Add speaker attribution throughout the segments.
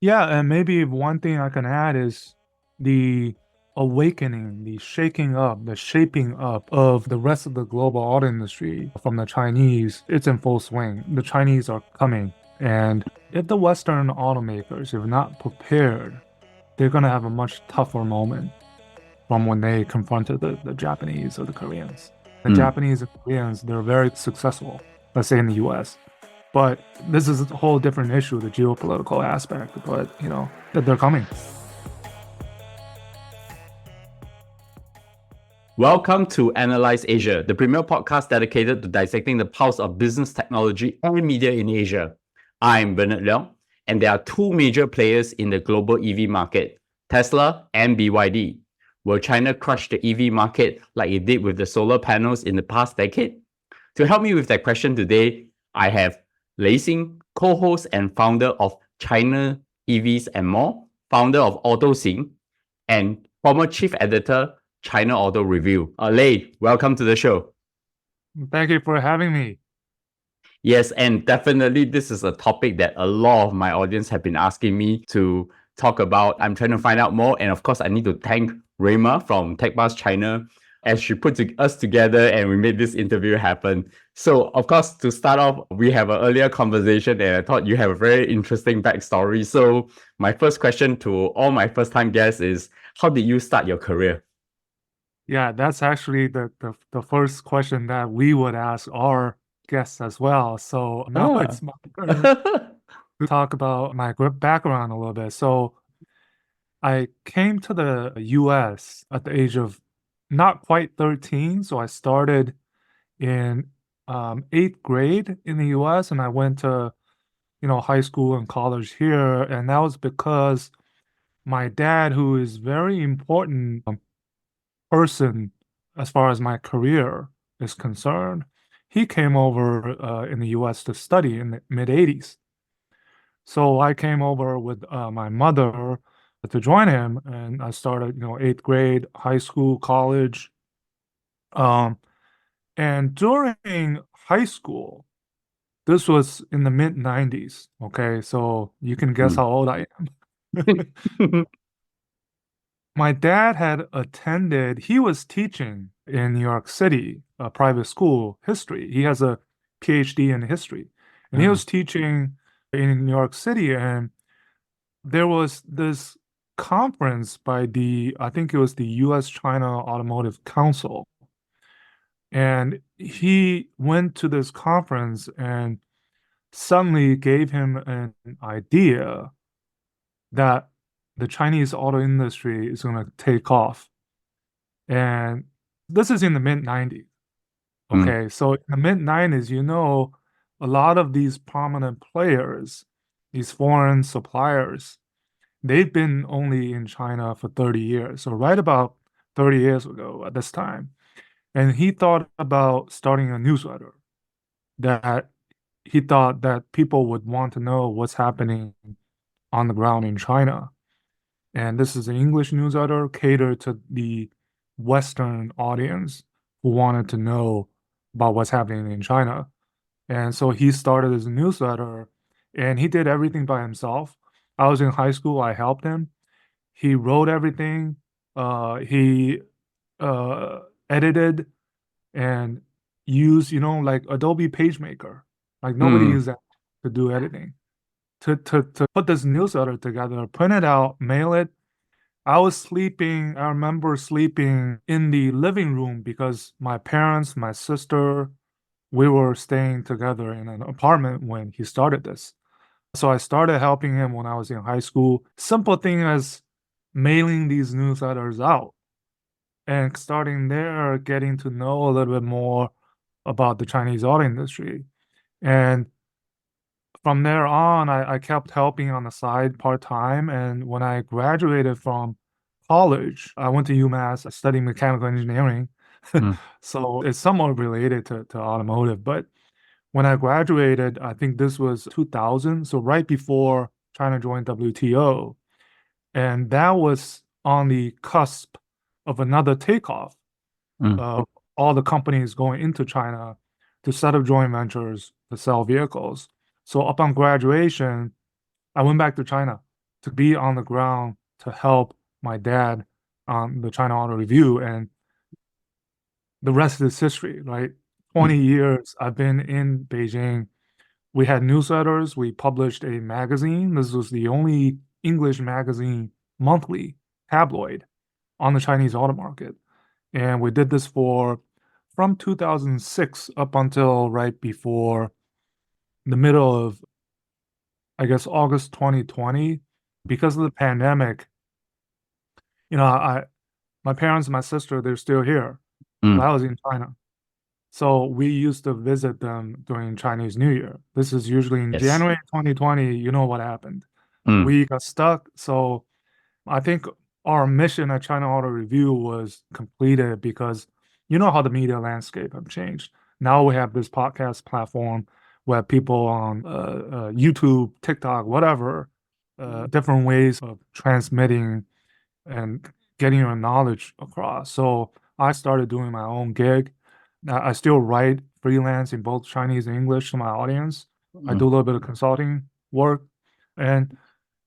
Speaker 1: Yeah, and maybe one thing I can add is the awakening, the shaking up, the shaping up of the rest of the global auto industry from the Chinese. It's in full swing. The Chinese are coming. And if the Western automakers are not prepared, they're going to have a much tougher moment from when they confronted the Japanese or the Koreans. The
Speaker 2: Mm.
Speaker 1: Japanese and Koreans, they're very successful, let's say in the US. But this is a whole different issue, the geopolitical aspect, but that they're coming.
Speaker 2: Welcome to Analyse Asia, the premier podcast dedicated to dissecting the pulse of business, technology, and media in Asia. I'm Bernard Leong, and there are two major players in the global EV market, Tesla and BYD. Will China crush the EV market like it did with the solar panels in the past decade? To help me with that question today, I have Lei Xing, co-host and founder of China EVs and More, founder of AutoXing, and former chief editor, China Auto Review. Lei, welcome to the show.
Speaker 1: Thank you for having me.
Speaker 2: Yes, and definitely this is a topic that a lot of my audience have been asking me to talk about. I'm trying to find out more. And of course, I need to thank Rema from TechBus China as she put us together and we made this interview happen. So, of course, to start off, we have an earlier conversation and I thought you have a very interesting backstory. So, my first question to all my first time guests is, how did you start your career?
Speaker 1: Yeah, that's actually the first question that we would ask our guests as well. So now
Speaker 2: Ah.
Speaker 1: it's my turn to talk about my background a little bit. So I came to the US at the age of not quite 13. So I started in eighth grade in the US and I went to, high school and college here. And that was because my dad, who is very important person as far as my career is concerned, he came over in the US to study in the mid 80s. So I came over with my mother to join him, and I started, eighth grade, high school, college. Um, and during high school, this was in the mid 90s. Okay, so you can guess
Speaker 2: Mm.
Speaker 1: how old I am. My dad had attended, he was teaching in New York City, a private school, history. He has a PhD in history. And he
Speaker 2: Ah.
Speaker 1: was teaching in New York City, and there was this conference by I think it was the US China Automotive Council. And he went to this conference and suddenly gave him an idea that the Chinese auto industry is going to take off. And this is in the mid 90s.
Speaker 2: Mm.
Speaker 1: Okay. So in the mid 90s, a lot of these prominent players, these foreign suppliers, they've been only in China for 30 years. So right about 30 years ago at this time. And he thought about starting a newsletter that he thought that people would want to know what's happening on the ground in China. And this is an English newsletter catered to the Western audience who wanted to know about what's happening in China. And so he started his newsletter and he did everything by himself. I was in high school, I helped him. He wrote everything, he uh, edited and used, like Adobe PageMaker. Like nobody
Speaker 2: Mm.
Speaker 1: used that to do editing. To put this newsletter together, print it out, mail it. I was sleeping, I remember sleeping in the living room because my parents, my sister, we were staying together in an apartment when he started this. So I started helping him when I was in high school. Simple thing as mailing these newsletters out and starting there, getting to know a little bit more about the Chinese auto industry. And from there on, I kept helping on the side part time. And when I graduated from college, I went to UMass studying mechanical engineering.
Speaker 2: Mm.
Speaker 1: So it's somewhat related to automotive. But when I graduated, I think this was 2000. So right before China joined WTO. And that was on the cusp of another takeoff
Speaker 2: Mm.
Speaker 1: of all the companies going into China to set up joint ventures to sell vehicles. So upon graduation, I went back to China to be on the ground to help my dad on the China Auto Review, and the rest is history, right? 20
Speaker 2: Mm,
Speaker 1: years I've been in Beijing. We had newsletters. We published a magazine. This was the only English magazine, monthly tabloid on the Chinese auto market. And we did this for from 2006 up until right before the middle of, I guess, August 2020. Because of the pandemic, I my parents and my sister, they're still here, but
Speaker 2: mm,
Speaker 1: I was in China. So we used to visit them during Chinese New Year. This is usually in
Speaker 2: yes.
Speaker 1: January 2020. You know what happened.
Speaker 2: Mm,
Speaker 1: We got stuck. So I think our mission at China Auto Review was completed because you know how the media landscape have changed. Now we have this podcast platform where people on YouTube, TikTok, whatever, different ways of transmitting and getting your knowledge across. So I started doing my own gig. I still write freelance in both Chinese and English to my audience. I do
Speaker 2: mm,
Speaker 1: a little bit of consulting work. And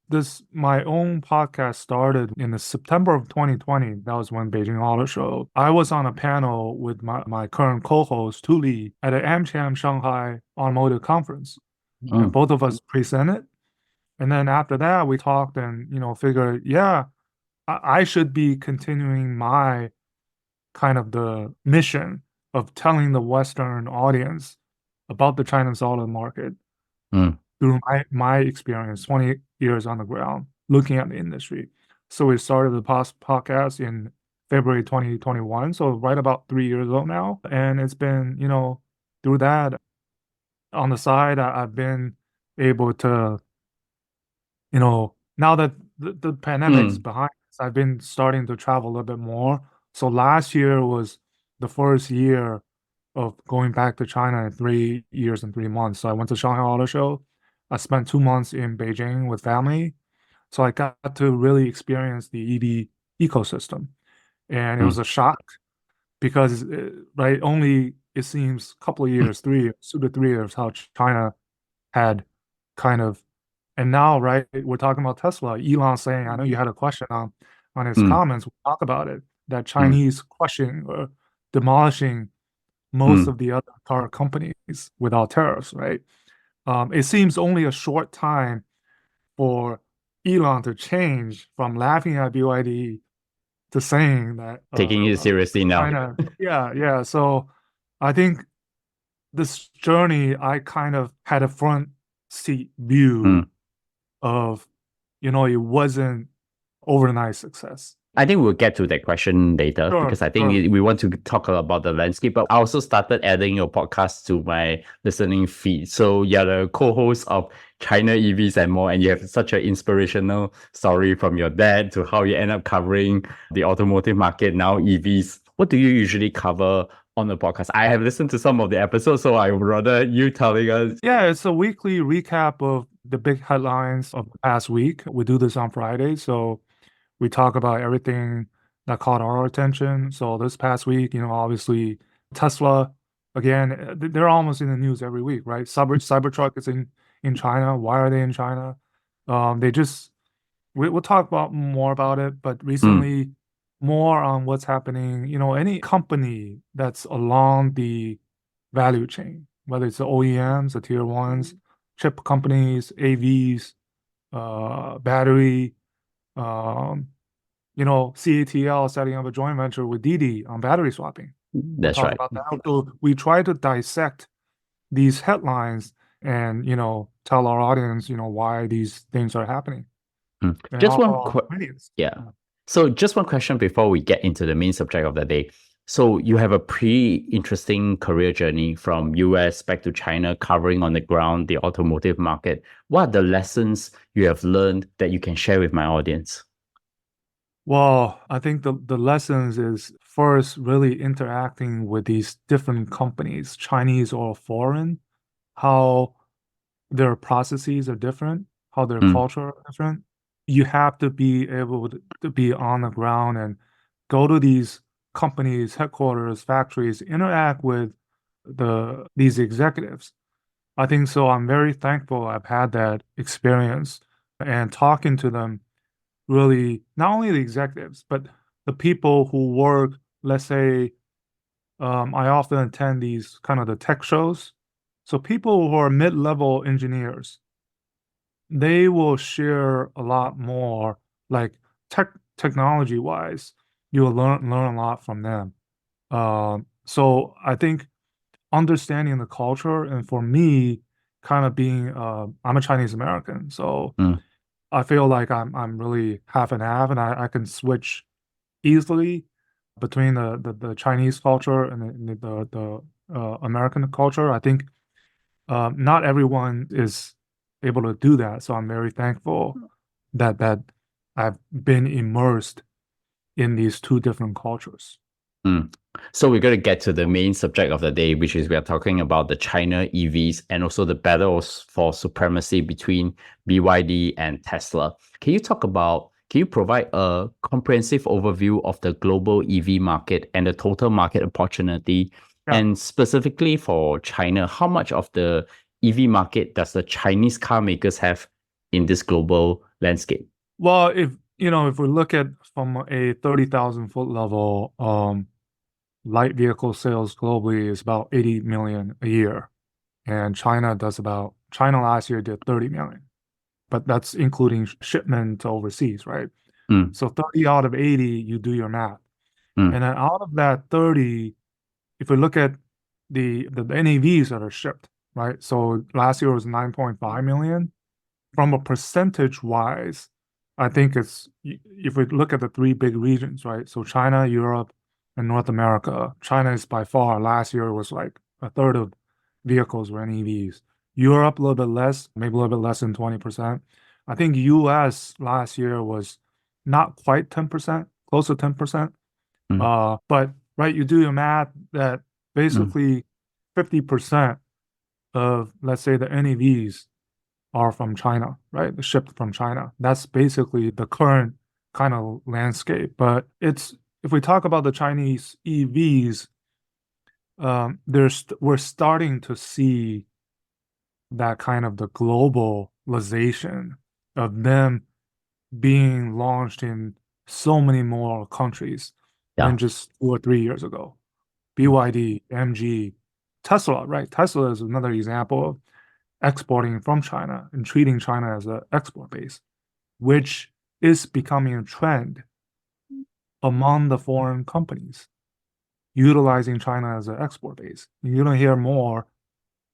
Speaker 1: this my own podcast started in the September of 2020. That was when Beijing Auto Show. I was on a panel with my current co-host, Tu Li, at an AmCham Shanghai Automotive Conference. And
Speaker 2: mm,
Speaker 1: both of us presented. And then after that, we talked and, figured, yeah, I should be continuing my kind of the mission of telling the Western audience about the Chinese auto market
Speaker 2: mm,
Speaker 1: through my experience, 20 years on the ground, looking at the industry. So we started the podcast in February 2021, so right about 3 years ago now. And it's been, through that on the side, I've been able to, now that the pandemic's
Speaker 2: mm,
Speaker 1: behind us, I've been starting to travel a little bit more. So last year was the first year of going back to China in 3 years and 3 months. So I went to Shanghai Auto Show. I spent 2 months in Beijing with family. So I got to really experience the EV ecosystem. And it was
Speaker 2: mm.
Speaker 1: a shock because, right, only it seems a couple of years, 3 years, 2 to 3 years, how China had kind of, and now, right, we're talking about Tesla. Elon saying, I know you had a question on his
Speaker 2: Mm,
Speaker 1: comments. We talk about it, that
Speaker 2: mm,
Speaker 1: Chinese crushing or demolishing most
Speaker 2: mm.
Speaker 1: of the other car companies without tariffs, right? It seems only a short time for Elon to change from laughing at BYD to saying that
Speaker 2: Taking it seriously now.
Speaker 1: China, yeah, yeah. So I think this journey, I kind of had a front seat
Speaker 2: Mm.
Speaker 1: view of, it wasn't overnight success.
Speaker 2: I think we'll get to that question later
Speaker 1: Sure,
Speaker 2: because I think
Speaker 1: sure.
Speaker 2: we want to talk about the landscape. But I also started adding your podcast to my listening feed. So you're the co-host of China EVs and More, and you have such an inspirational story from your dad to how you end up covering the automotive market, now EVs. What do you usually cover on the podcast? I have listened to some of the episodes, so I would rather you telling us.
Speaker 1: Yeah, it's a weekly recap of the big headlines of the past week. We do this on Friday, so we talk about everything that caught our attention. So this past week, obviously Tesla, again, they're almost in the news every week, right? Cybertruck is in China. Why are they in China? They just we'll talk about more about it, but
Speaker 2: Mm,
Speaker 1: recently more on what's happening. Any company that's along the value chain, whether it's the OEMs, the tier ones, chip companies, AVs, battery, um, CATL setting up a joint venture with Didi on battery swapping. We'll
Speaker 2: that's
Speaker 1: talk
Speaker 2: right.
Speaker 1: about that. So we try to dissect these headlines and, tell our audience, why these things are happening
Speaker 2: Mm.
Speaker 1: and
Speaker 2: Just
Speaker 1: offer
Speaker 2: one
Speaker 1: our opinions.
Speaker 2: Yeah. So just one question before we get into the main subject of the day. So you have a pretty interesting career journey from US back to China, covering on the ground the automotive market. What are the lessons you have learned that you can share with my audience?
Speaker 1: Well, I think the lessons is first really interacting with these different companies, Chinese or foreign, how their processes are different, how their
Speaker 2: Mm,
Speaker 1: culture are different. You have to be able to be on the ground and go to these companies, headquarters, factories, interact with these executives. I think so. I'm very thankful I've had that experience. and talking to them, really, not only the executives, but the people who work, let's say, I often attend these kind of the tech shows. So people who are mid-level engineers, they will share a lot more, like technology wise. You will learn a lot from them. So I think understanding the culture, and for me, kind of being, I'm a Chinese American, so
Speaker 2: Mm,
Speaker 1: I feel like I'm really half and half, and I can switch easily between the Chinese culture and the American culture. I think not everyone is able to do that, so I'm very thankful that I've been immersed in these two different cultures.
Speaker 2: mm. So we're going to get to the main subject of the day, which is we are talking about the China EVs and also the battles for supremacy between BYD and Tesla. Can you provide a comprehensive overview of the global EV market and the total market opportunity?
Speaker 1: Yeah.
Speaker 2: And specifically for China, how much of the EV market does the Chinese car makers have in this global landscape?
Speaker 1: Well, if we look at from a 30,000 foot level, light vehicle sales globally is about 80 million a year. And China last year did 30 million, but that's including shipment to overseas, right?
Speaker 2: Mm,
Speaker 1: So 30 out of 80, you do your math.
Speaker 2: mm,
Speaker 1: And then out of that 30, if we look at the NEVs that are shipped, right? So last year was 9.5 million. From a percentage wise, I think if we look at the three big regions, right? So China, Europe, and North America. China is by far, last year was like a third of vehicles were NEVs. Europe, a little bit less, maybe a little bit less than 20%. I think US last year was not quite 10%, close to 10%.
Speaker 2: mm,
Speaker 1: But right, you do your math that
Speaker 2: mm,
Speaker 1: basically 50% of, let's say, the NEVs are from China, right? Shipped from China. That's basically the current kind of landscape. But if we talk about the Chinese EVs, we're starting to see that kind of the globalization of them being launched in so many more countries
Speaker 2: yeah.
Speaker 1: than just 2 or 3 years ago. BYD, MG, Tesla, right? Tesla is another example of exporting from China and treating China as an export base, which is becoming a trend among the foreign companies, utilizing China as an export base. You're gonna hear more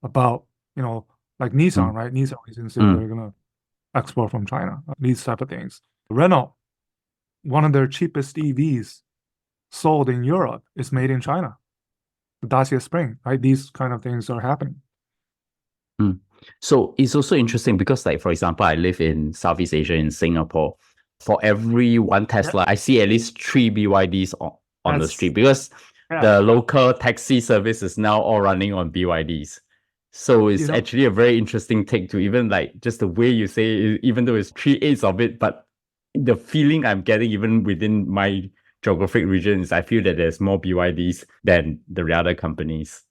Speaker 1: about, like Nissan,
Speaker 2: Mm,
Speaker 1: right? Nissan recently said
Speaker 2: mm.
Speaker 1: they're gonna export from China, these type of things. Renault, one of their cheapest EVs sold in Europe is made in China. The Dacia Spring, right? These kind of things are happening.
Speaker 2: Mm. So it's also interesting because, like, for example, I live in Southeast Asia in Singapore. For every one
Speaker 1: Yeah,
Speaker 2: Tesla, I see at least three BYDs on the
Speaker 1: that's
Speaker 2: street because
Speaker 1: yeah.
Speaker 2: the local taxi service is now all running on BYDs. So
Speaker 1: You
Speaker 2: it's
Speaker 1: know,
Speaker 2: actually a very interesting take to even like just the way you say it, even though it's three-eighths of it, but the feeling I'm getting even within my geographic regions, I feel that there's more BYDs than the other companies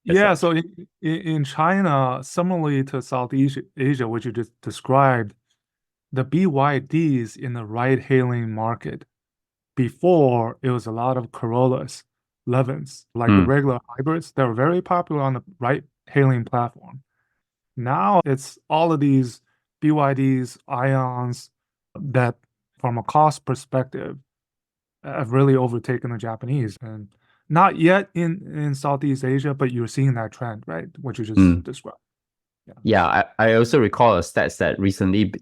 Speaker 2: as
Speaker 1: yeah.
Speaker 2: such.
Speaker 1: So in China, similarly to Southeast Asia, which you just described, the BYDs in the ride-hailing market. Before, it was a lot of Corollas, Levins, like the
Speaker 2: Mm,
Speaker 1: regular hybrids. They were very popular on the ride-hailing platform. Now it's all of these BYDs, Ions that, from a cost perspective, have really overtaken the Japanese. And not yet in Southeast Asia, but you're seeing that trend, right? What you just
Speaker 2: mm.
Speaker 1: described. Yeah.
Speaker 2: Yeah, I also recall a stats that recently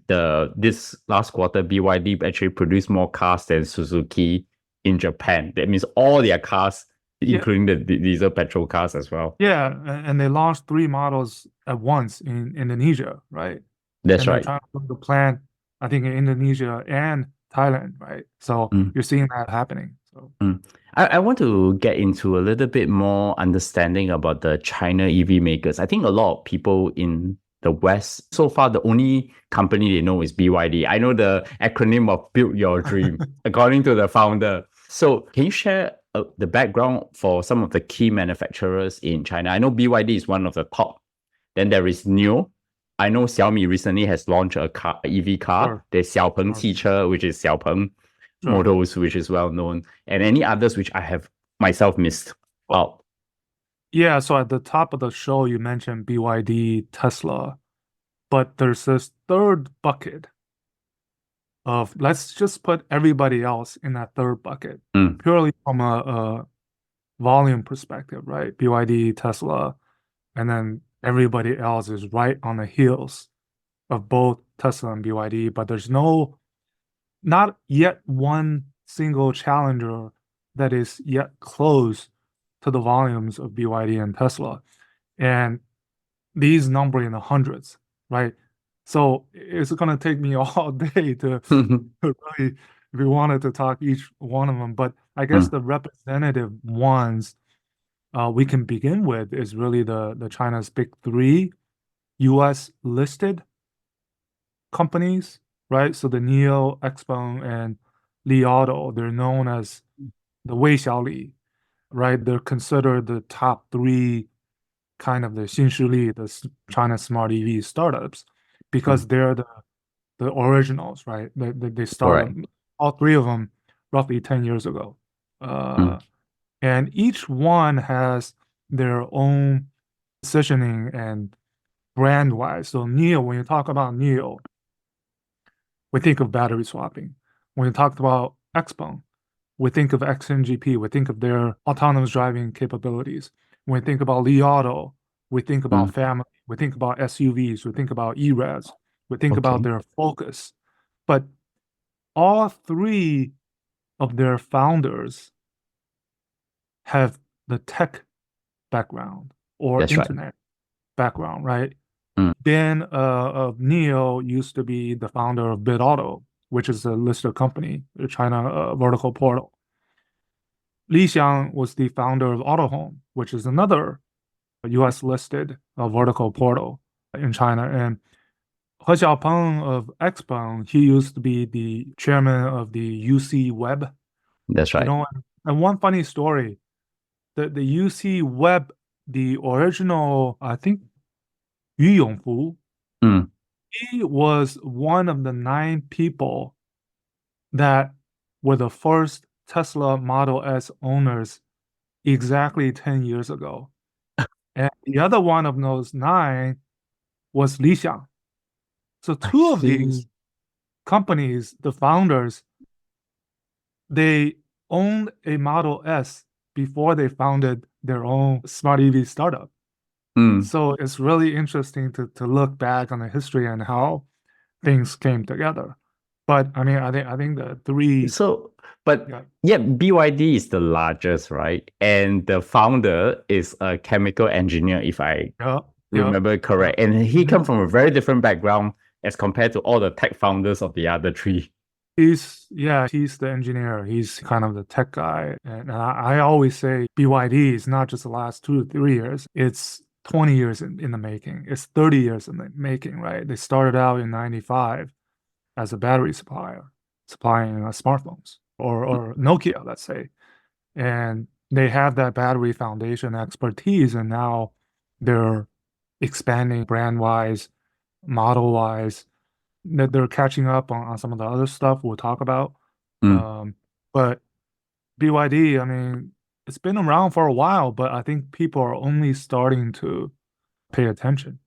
Speaker 2: this last quarter BYD actually produced more cars than Suzuki in Japan. That means all their cars,
Speaker 1: Yeah.
Speaker 2: including the diesel petrol cars as well.
Speaker 1: Yeah. And they launched three models at once in Indonesia, right?
Speaker 2: That's
Speaker 1: And they're
Speaker 2: right.
Speaker 1: trying to build the plant, I think, in Indonesia and Thailand, right? So
Speaker 2: Mm,
Speaker 1: you're seeing that happening. So
Speaker 2: mm. I want to get into a little bit more understanding about the China EV makers. I think a lot of people in the West, so far, the only company they know is BYD. I know the acronym of Build Your Dream, according to the founder. So, can you share the background for some of the key manufacturers in China? I know BYD is one of the top. Then there is NIO, I know Xiaomi recently has launched a EV car.
Speaker 1: Sure,
Speaker 2: There's Xiaopeng
Speaker 1: sure,
Speaker 2: 汽车, which is Xiaopeng
Speaker 1: sure.
Speaker 2: Motors, which is well known, and any others which I have myself missed out.
Speaker 1: Yeah, so at the top of the show, you mentioned BYD, Tesla, but there's this third bucket of let's just put everybody else in that third bucket,
Speaker 2: Mm,
Speaker 1: purely from a volume perspective, right? BYD, Tesla, and then everybody else is right on the heels of both Tesla and BYD, but there's not yet one single challenger that is yet close to the volumes of BYD and Tesla. And these number in the hundreds, right? So it's going to take me all day to
Speaker 2: mm,
Speaker 1: really, if we wanted to talk each one of them. But I guess the representative ones we can begin with is really the China's big three US listed companies, right? So the NIO, XPeng, and Li Auto, they're known as the Wei Xiaoli, right? They're considered the top three kind of the Xinshili, the China smart EV startups, because
Speaker 2: mm,
Speaker 1: they're the originals, right? They
Speaker 2: correct.
Speaker 1: started all three of them roughly 10 years ago.
Speaker 2: Mm,
Speaker 1: And each one has their own positioning and brand wise. So NIO, when you talk about NIO, we think of battery swapping. When we talked about XPeng, we think of XNGP, we think of their autonomous driving capabilities. When we think about Li Auto, we think about
Speaker 2: mm,
Speaker 1: family, we think about SUVs, we think about EREVs, we think about
Speaker 2: okay.
Speaker 1: their focus. But all three of their founders have the tech background or
Speaker 2: That's right.
Speaker 1: internet background, right?
Speaker 2: Mm,
Speaker 1: Ben of NIO used to be the founder of BitAuto, which is a listed company, the China vertical portal. Li Xiang was the founder of AutoHome, which is another US listed vertical portal in China. And He Xiaopeng of XPeng, he used to be the chairman of the UC Web.
Speaker 2: that's
Speaker 1: You
Speaker 2: right.
Speaker 1: know, and one funny story, the UC Web, the original, I think, Yu Yongfu,
Speaker 2: Mm,
Speaker 1: he was one of the 9 people that were the first Tesla Model S owners exactly 10 years ago. And the other one of those 9 was Li Xiang. So
Speaker 2: I
Speaker 1: two of
Speaker 2: see.
Speaker 1: these companies, the founders, they owned a Model S before they founded their own smart EV startup.
Speaker 2: Mm.
Speaker 1: So it's really interesting to look back on the history and how things came together. But I mean, I think the three,
Speaker 2: So, but
Speaker 1: yeah,
Speaker 2: yeah, BYD is the largest, right? And the founder is a chemical engineer, if I
Speaker 1: yeah, yeah,
Speaker 2: remember
Speaker 1: yeah.
Speaker 2: correct. And he
Speaker 1: Mhm.
Speaker 2: comes from a very different background as compared to all the tech founders of the other three.
Speaker 1: He's the engineer. He's kind of the tech guy. And I always say BYD is not just the last 2 to 3 years. It's 20 years in the making. It's 30 years in the making, right? They started out in 95 as a battery supplier, supplying smartphones or Nokia, let's say. And they have that battery foundation expertise, and now they're expanding brand wise, model wise. That they're catching up on some of the other stuff we'll talk about.
Speaker 2: Mm.
Speaker 1: But BYD, I mean, it's been around for a while, but I think people are only starting to pay attention.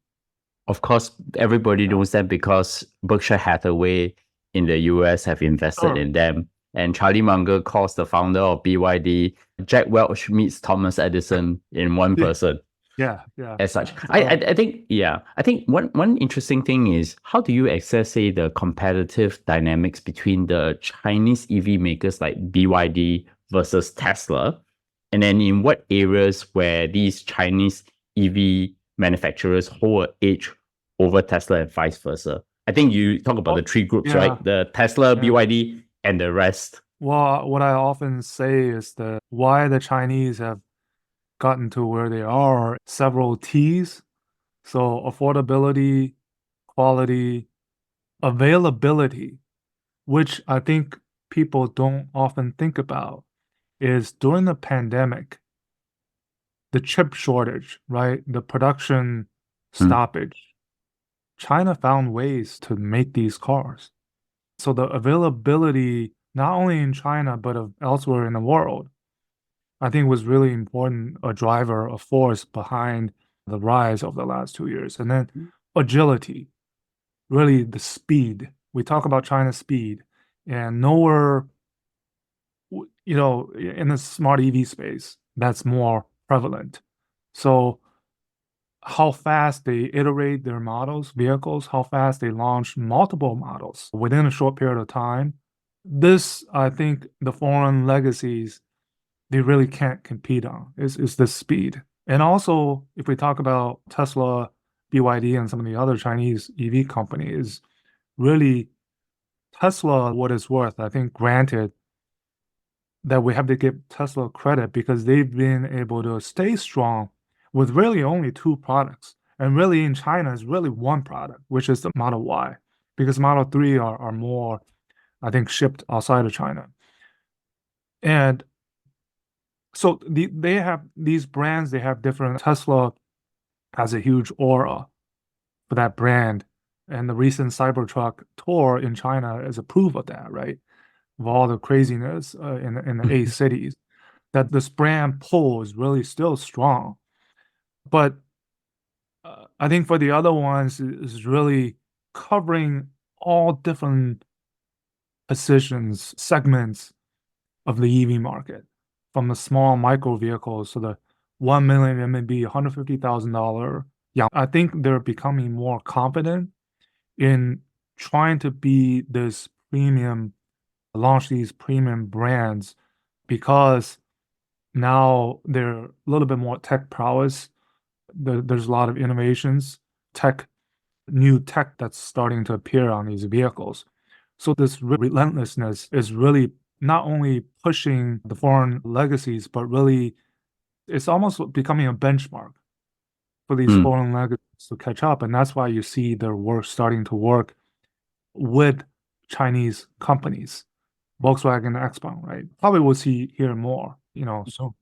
Speaker 2: Of course, everybody
Speaker 1: Yeah,
Speaker 2: knows that because Berkshire Hathaway in the US have invested
Speaker 1: sure.
Speaker 2: in them. And Charlie Munger calls the founder of BYD Jack Welch meets Thomas Edison in one
Speaker 1: Yeah,
Speaker 2: person.
Speaker 1: yeah, yeah,
Speaker 2: As such.
Speaker 1: yeah.
Speaker 2: I think yeah. I think one interesting thing is how do you assess say the competitive dynamics between the Chinese EV makers like BYD versus Tesla, and then in what areas where these Chinese EV manufacturers hold an edge over Tesla and vice versa. I think you talk about the
Speaker 1: Oh,
Speaker 2: three groups,
Speaker 1: yeah,
Speaker 2: right? The Tesla,
Speaker 1: yeah.
Speaker 2: BYD, and the rest.
Speaker 1: Well, what I often say is that why the Chinese have gotten to where they are, several T's. So affordability, quality, availability, which I think people don't often think about, is during the pandemic, the chip shortage, right? The production
Speaker 2: Mm,
Speaker 1: stoppage. China found ways to make these cars. So the availability, not only in China, but of elsewhere in the world, I think was really important, a driver, a force behind the rise of the last 2 years. And then agility, really the speed. We talk about China's speed, and nowhere, in the smart EV space, that's more prevalent. So how fast they iterate their vehicles, how fast they launch multiple models within a short period of time. This, I think, the foreign legacies, they really can't compete on is the speed. And also, if we talk about Tesla, BYD, and some of the other Chinese EV companies, really Tesla, what it's worth, I think, granted that we have to give Tesla credit because they've been able to stay strong with really only two products. And really in China is really one product, which is the Model Y, because Model 3 are more, I think, shipped outside of China. And so they have these brands, they have different. Tesla has a huge aura for that brand. And the recent Cybertruck tour in China is a proof of that, right? Of all the craziness in the eight cities, that this brand pull is really still strong. But I think for the other ones is really covering all different positions, segments of the EV market, from the small micro vehicles to the 1 million RMB, $150,000. Yeah, I think they're becoming more confident in trying to be this premium, launch these premium brands because now they're a little bit more tech prowess. There's a lot of innovations, new tech that's starting to appear on these vehicles. So this relentlessness is really not only pushing the foreign legacies, but really it's almost becoming a benchmark for these
Speaker 2: Mm.
Speaker 1: foreign legacies to catch up. And that's why you see their work starting to work with Chinese companies, Volkswagen, XPeng, right? Probably we'll hear more, so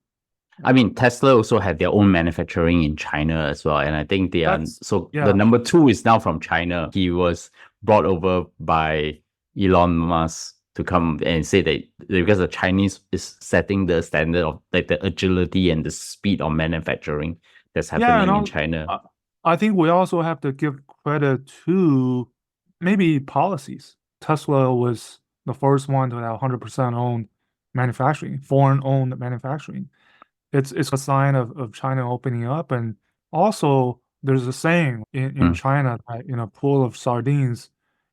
Speaker 2: I mean, Tesla also had their own manufacturing in China as well. And I think they are,
Speaker 1: that's,
Speaker 2: so the
Speaker 1: yeah.
Speaker 2: number two is now from China. He was brought over by Elon Musk to come and say that because the Chinese is setting the standard of like the agility and the speed of manufacturing that's
Speaker 1: Yeah, and
Speaker 2: happening in China.
Speaker 1: I think we also have to give credit to maybe policies. Tesla was the first one to have 100% owned manufacturing, foreign-owned manufacturing. It's a sign of China opening up, and also there's a saying in
Speaker 2: Mm,
Speaker 1: China that in a pool of sardines,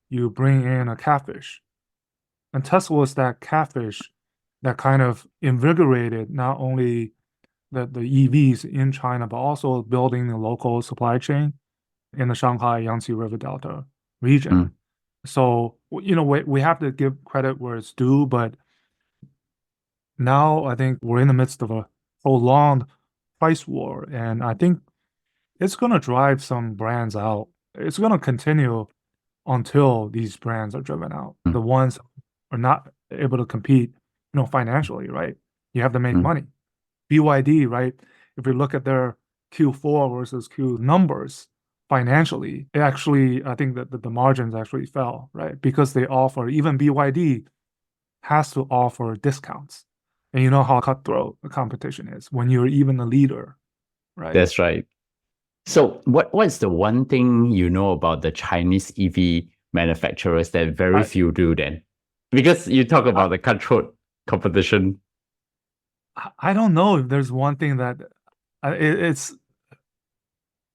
Speaker 1: you bring in a catfish. And Tesla was that catfish that kind of invigorated not only the EVs in China, but also building the local supply chain in the Shanghai Yangtze River Delta region.
Speaker 2: mm,
Speaker 1: So, we have to give credit where it's due, but now I think we're in the midst of a prolonged price war, and I think it's going to drive some brands out. It's going to continue until these brands are driven out.
Speaker 2: mm,
Speaker 1: The ones are not able to compete, financially, right? You have to make
Speaker 2: mm,
Speaker 1: money. BYD, right? If we look at their Q4 versus Q numbers financially, I think that the margins actually fell, right? Because even BYD has to offer discounts. And you know how cutthroat the competition is when you're even a leader, right?
Speaker 2: that's right. So what is the one thing you know about the Chinese EV manufacturers that very
Speaker 1: I,
Speaker 2: few do then? Because you talk
Speaker 1: I,
Speaker 2: about the cutthroat competition.
Speaker 1: I don't know if there's one thing that it's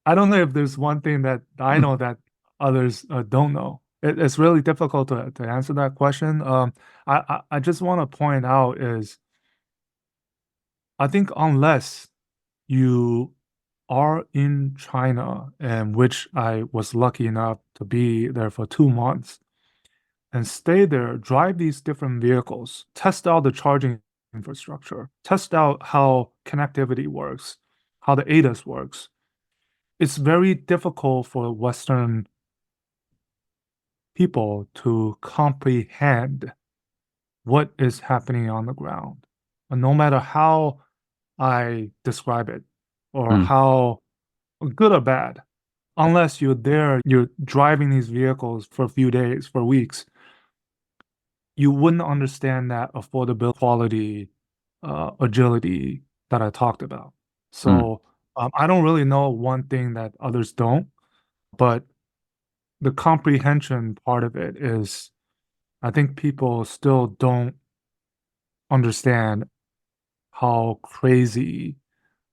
Speaker 1: I don't know if there's one thing that I know that others don't know. It's really difficult to answer that question. I just want to point out is I think unless you are in China, and which I was lucky enough to be there for 2 months and stay there, drive these different vehicles, test out the charging infrastructure, test out how connectivity works, how the ADAS works. It's very difficult for Western people to comprehend what is happening on the ground. And no matter how I describe it or
Speaker 2: Mm,
Speaker 1: how good or bad, unless you're there, you're driving these vehicles for a few days, for weeks, you wouldn't understand that affordability, quality, agility that I talked about.
Speaker 2: Mm.
Speaker 1: So I don't really know one thing that others don't, but the comprehension part of it is, I think people still don't understand how crazy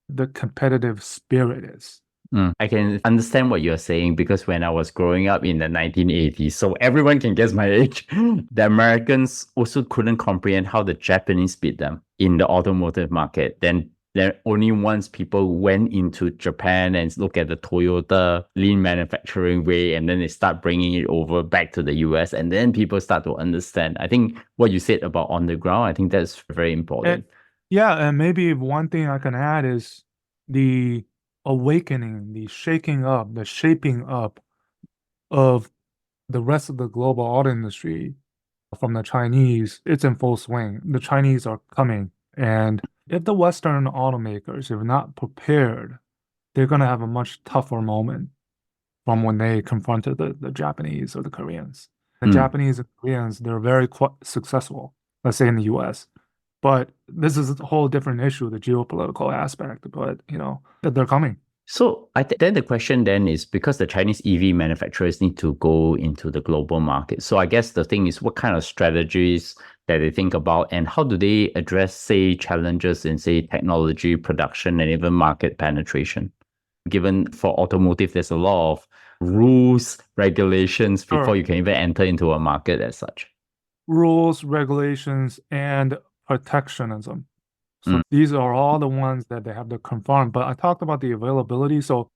Speaker 1: the competitive spirit is.
Speaker 2: I can understand what you're saying because when I was growing up in the 1980s, so everyone can guess my age, the Americans also couldn't comprehend how the Japanese beat them in the automotive market. Then only once people went into Japan and look at the Toyota lean manufacturing way, and then they start bringing it over back to the US, and then people start to understand. I think what you said about on the ground, I think that's very
Speaker 1: And
Speaker 2: important.
Speaker 1: yeah, and maybe one thing I can add is the awakening, the shaking up, the shaping up of the rest of the global auto industry from the Chinese. It's in full swing. The Chinese are coming. And if the Western automakers are not prepared, they're going to have a much tougher moment from when they confronted the Japanese or the Koreans. The
Speaker 2: Mm.
Speaker 1: Japanese and Koreans, they're very successful, let's say in the US. But this is a whole different issue, the geopolitical aspect. But, they're coming.
Speaker 2: So I think then the question then is because the Chinese EV manufacturers need to go into the global market. So I guess the thing is what kind of strategies that they think about and how do they address, say, challenges in, say, technology, production, and even market penetration? Given for automotive, there's a lot of rules, regulations before
Speaker 1: Sure.
Speaker 2: you can even enter into a market as such.
Speaker 1: Rules, regulations, and protectionism.
Speaker 2: Mm.
Speaker 1: So these are all the ones that they have to confront. But I talked about the availability. So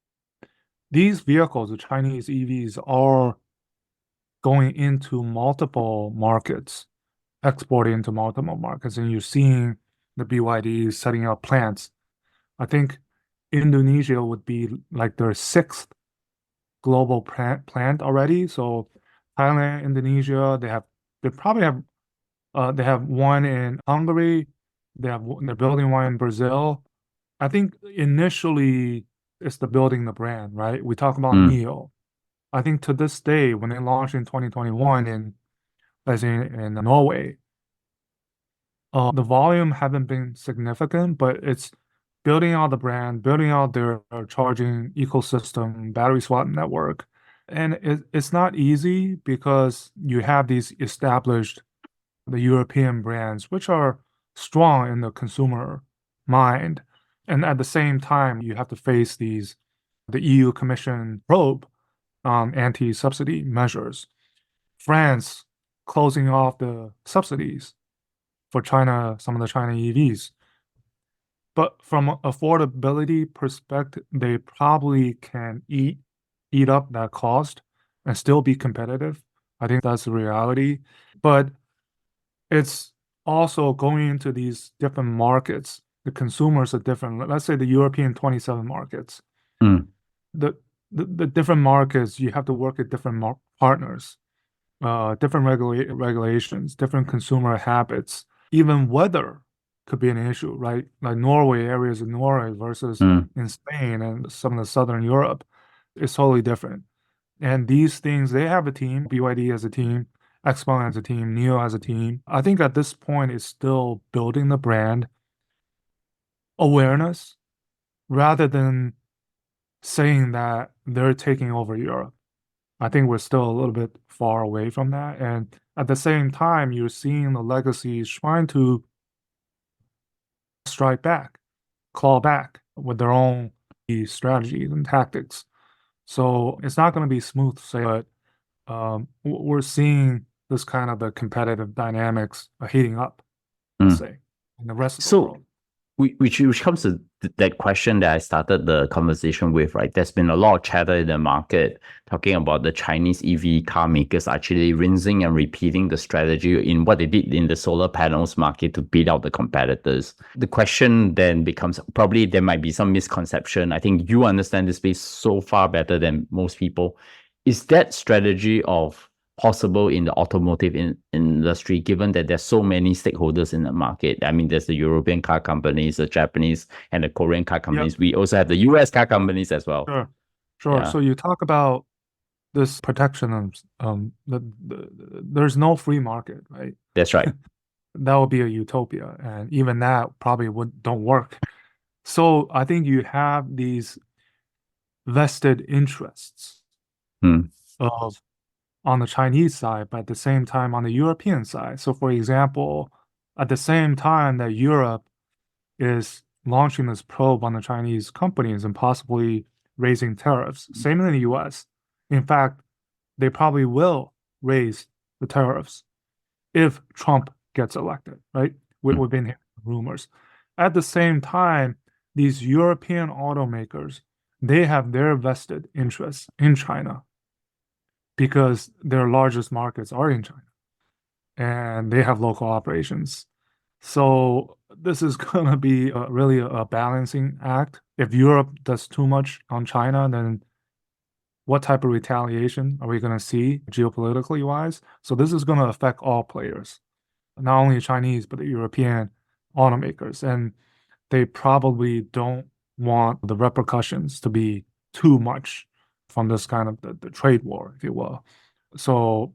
Speaker 1: these vehicles, the Chinese EVs, are going into multiple markets, exporting into multiple markets, and you're seeing the BYD setting up plants. I think Indonesia would be like their sixth global plant already. So Thailand, Indonesia, they probably have they have one in Hungary. They're building one in Brazil. I think initially it's the building the brand, right? We talk about
Speaker 2: Mm.
Speaker 1: Neo. I think to this day, when they launched in 2021 in Norway, the volume haven't been significant, but it's building out the brand, building out their charging ecosystem, battery swap network. And it's not easy because you have these established the European brands, which are strong in the consumer mind. And at the same time, you have to face the EU Commission probe on anti-subsidy measures. France closing off the subsidies for China, some of the China EVs. But from an affordability perspective, they probably can eat up that cost and still be competitive. I think that's the reality. But it's also going into these different markets. The consumers are different. Let's say the European 27 markets.
Speaker 2: Mm.
Speaker 1: The the different markets, you have to work with different partners, different regulations, different consumer habits. Even weather could be an issue, right? Like Norway, areas of Norway versus
Speaker 2: Mm.
Speaker 1: in Spain and some of the Southern Europe is totally different. And these things, they have a team. BYD has a team. Expo has a team. Neo has a team. I think at this point, it's still building the brand awareness rather than saying that they're taking over Europe. I think we're still a little bit far away from that. And at the same time, you're seeing the legacies trying to strike back, claw back with their own strategies and tactics. So it's not going to be smooth sailing, but we're seeing this kind of the competitive dynamics heating up, let's
Speaker 2: Mm.
Speaker 1: say, in the rest of the
Speaker 2: So
Speaker 1: world.
Speaker 2: which comes to that question that I started the conversation with, right? There's been a lot of chatter in the market talking about the Chinese EV car makers actually rinsing and repeating the strategy in what they did in the solar panels market to beat out the competitors. The question then becomes probably there might be some misconception. I think you understand this space so far better than most people. Is that strategy of possible in the automotive industry, given that there's so many stakeholders in the market? I mean, there's the European car companies, the Japanese and the Korean car
Speaker 1: Yep,
Speaker 2: companies. We also have the US car companies as well.
Speaker 1: sure. Sure.
Speaker 2: Yeah,
Speaker 1: So you talk about this protection, there's no free market, right?
Speaker 2: that's right.
Speaker 1: That would be a utopia, and even that probably would don't work. So I think you have these vested interests
Speaker 2: Hmm.
Speaker 1: of on the Chinese side, but at the same time on the European side. So for example, at the same time that Europe is launching this probe on the Chinese companies and possibly raising tariffs, same in the US. In fact, they probably will raise the tariffs if Trump gets elected, right?
Speaker 2: Hmm.
Speaker 1: We've been hearing rumors. At the same time, these European automakers, they have their vested interests in China because their largest markets are in China and they have local operations. So this is going to be really a balancing act. If Europe does too much on China, then what type of retaliation are we going to see geopolitically wise? So this is going to affect all players, not only Chinese, but the European automakers. And they probably don't want the repercussions to be too much from this kind of the trade war, if you will. So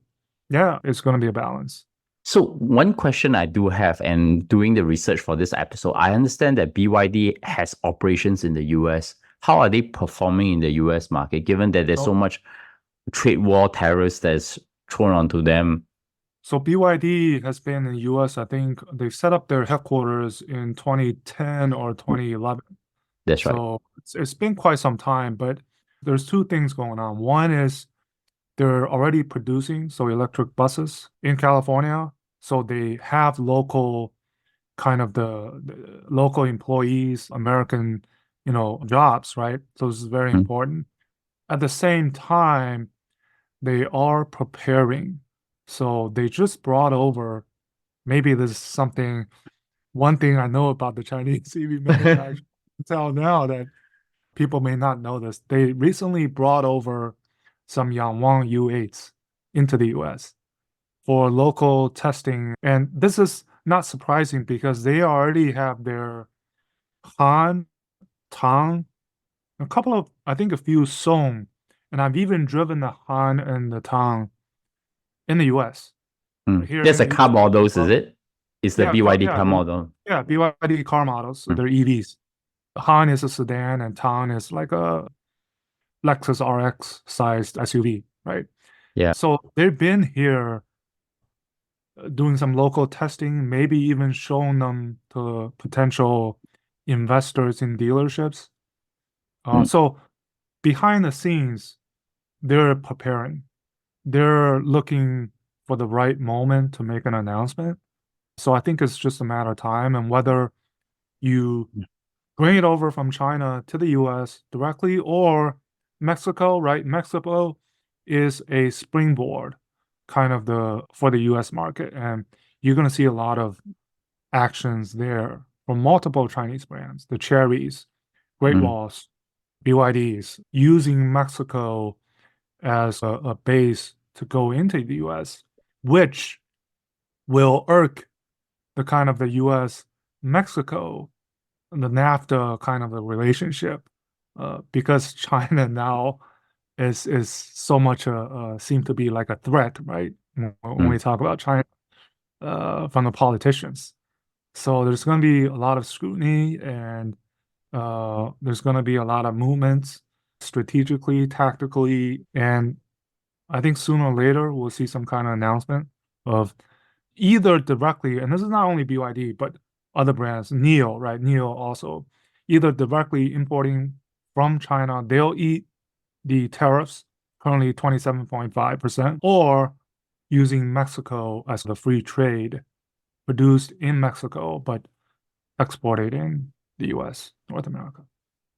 Speaker 1: yeah, it's going to be a balance.
Speaker 2: So one question I do have, and doing the research for this episode, I understand that BYD has operations in the US. How are they performing in the US market, given that there's so
Speaker 1: So,
Speaker 2: much trade war tariffs that's thrown onto them?
Speaker 1: so BYD has been in the US, I think they set up their headquarters in 2010 or 2011.
Speaker 2: That's right.
Speaker 1: So it's been quite some time, but there's two things going on. One is they're already producing so electric buses in California. So they have local kind of the local employees, American, jobs, right? So this is very
Speaker 2: Mm.
Speaker 1: important. At the same time, they are preparing. So they just brought over, maybe this is something, one thing I know about the Chinese EV manufacturer until now that people may not know this. They recently brought over some Yangwang U8s into the US for local testing. And this is not surprising because they already have their Han, Tang, a couple of, I think a few Song. And I've even driven the Han and the Tang in the US, here
Speaker 2: There's
Speaker 1: in
Speaker 2: a
Speaker 1: the
Speaker 2: car
Speaker 1: US.
Speaker 2: models, is it? It's the
Speaker 1: Yeah, yeah,
Speaker 2: BYD
Speaker 1: yeah,
Speaker 2: car model.
Speaker 1: yeah, BYD car models, so
Speaker 2: Mm.
Speaker 1: they're EVs. Han is a sedan and Tang is like a Lexus RX sized SUV, right?
Speaker 2: Yeah.
Speaker 1: So they've been here doing some local testing, maybe even showing them to potential investors in dealerships.
Speaker 2: Mm.
Speaker 1: So behind the scenes, they're preparing. They're looking for the right moment to make an announcement. So I think it's just a matter of time and whether you bring it over from China to the US directly or Mexico, right? Mexico is a springboard kind of the for the US market. And you're going to see a lot of actions there from multiple Chinese brands, the Cherries, Great
Speaker 2: Mm.
Speaker 1: Walls, BYDs, using Mexico as a base to go into the US, which will irk the kind of the US Mexico, the NAFTA kind of a relationship, because China now is so much seem to be like a threat, right? When we
Speaker 2: Mm.
Speaker 1: talk about China, from the politicians. So there's going to be a lot of scrutiny and there's going to be a lot of movements strategically, tactically, and I think sooner or later we'll see some kind of announcement of either directly, and this is not only BYD, but other brands, NIO, right? NIO also either directly importing from China, they'll eat the tariffs, currently 27.5%, or using Mexico as the free trade, produced in Mexico, but exported in the US, North America.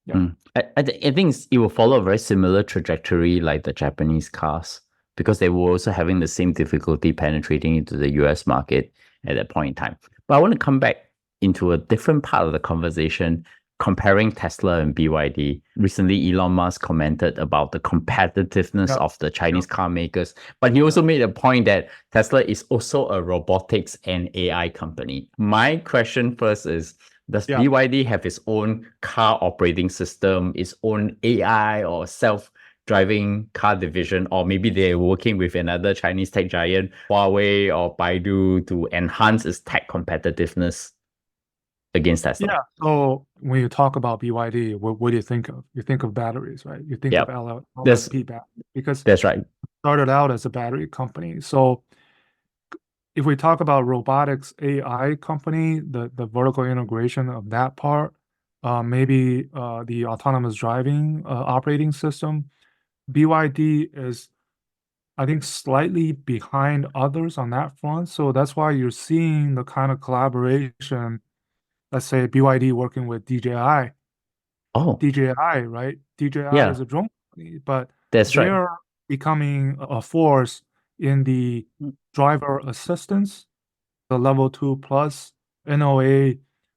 Speaker 1: Yeah.
Speaker 2: I think it will follow a very similar trajectory like the Japanese cars because they were also having the same difficulty penetrating into the US market at that point in time. But I want to come back into a different part of the conversation, comparing Tesla and BYD. Recently, Elon Musk commented about the competitiveness
Speaker 1: Yeah.
Speaker 2: of the Chinese
Speaker 1: Yeah.
Speaker 2: car makers, but he also made a point that Tesla is also a robotics and AI company. My question first is, does
Speaker 1: Yeah.
Speaker 2: BYD have its own car operating system, its own AI or self self-driving car division, or maybe they're working with another Chinese tech giant, Huawei or Baidu, to enhance its tech competitiveness against Tesla.
Speaker 1: Yeah. So when you talk about BYD, what do you think of? You think of batteries, right? You think of
Speaker 2: Yep.
Speaker 1: LFP battery because
Speaker 2: That's right.
Speaker 1: it started out as a battery company. So if we talk about robotics AI company, the vertical integration of that part, maybe the autonomous driving operating system, BYD is, I think, slightly behind others on that front. So that's why you're seeing the kind of collaboration, let's say BYD working with DJI.
Speaker 2: Oh,
Speaker 1: DJI, right? DJI
Speaker 2: yeah,
Speaker 1: is a drone company, but
Speaker 2: that's right.
Speaker 1: they're becoming a force in the
Speaker 2: Mm,
Speaker 1: driver assistance, the level 2 plus NOA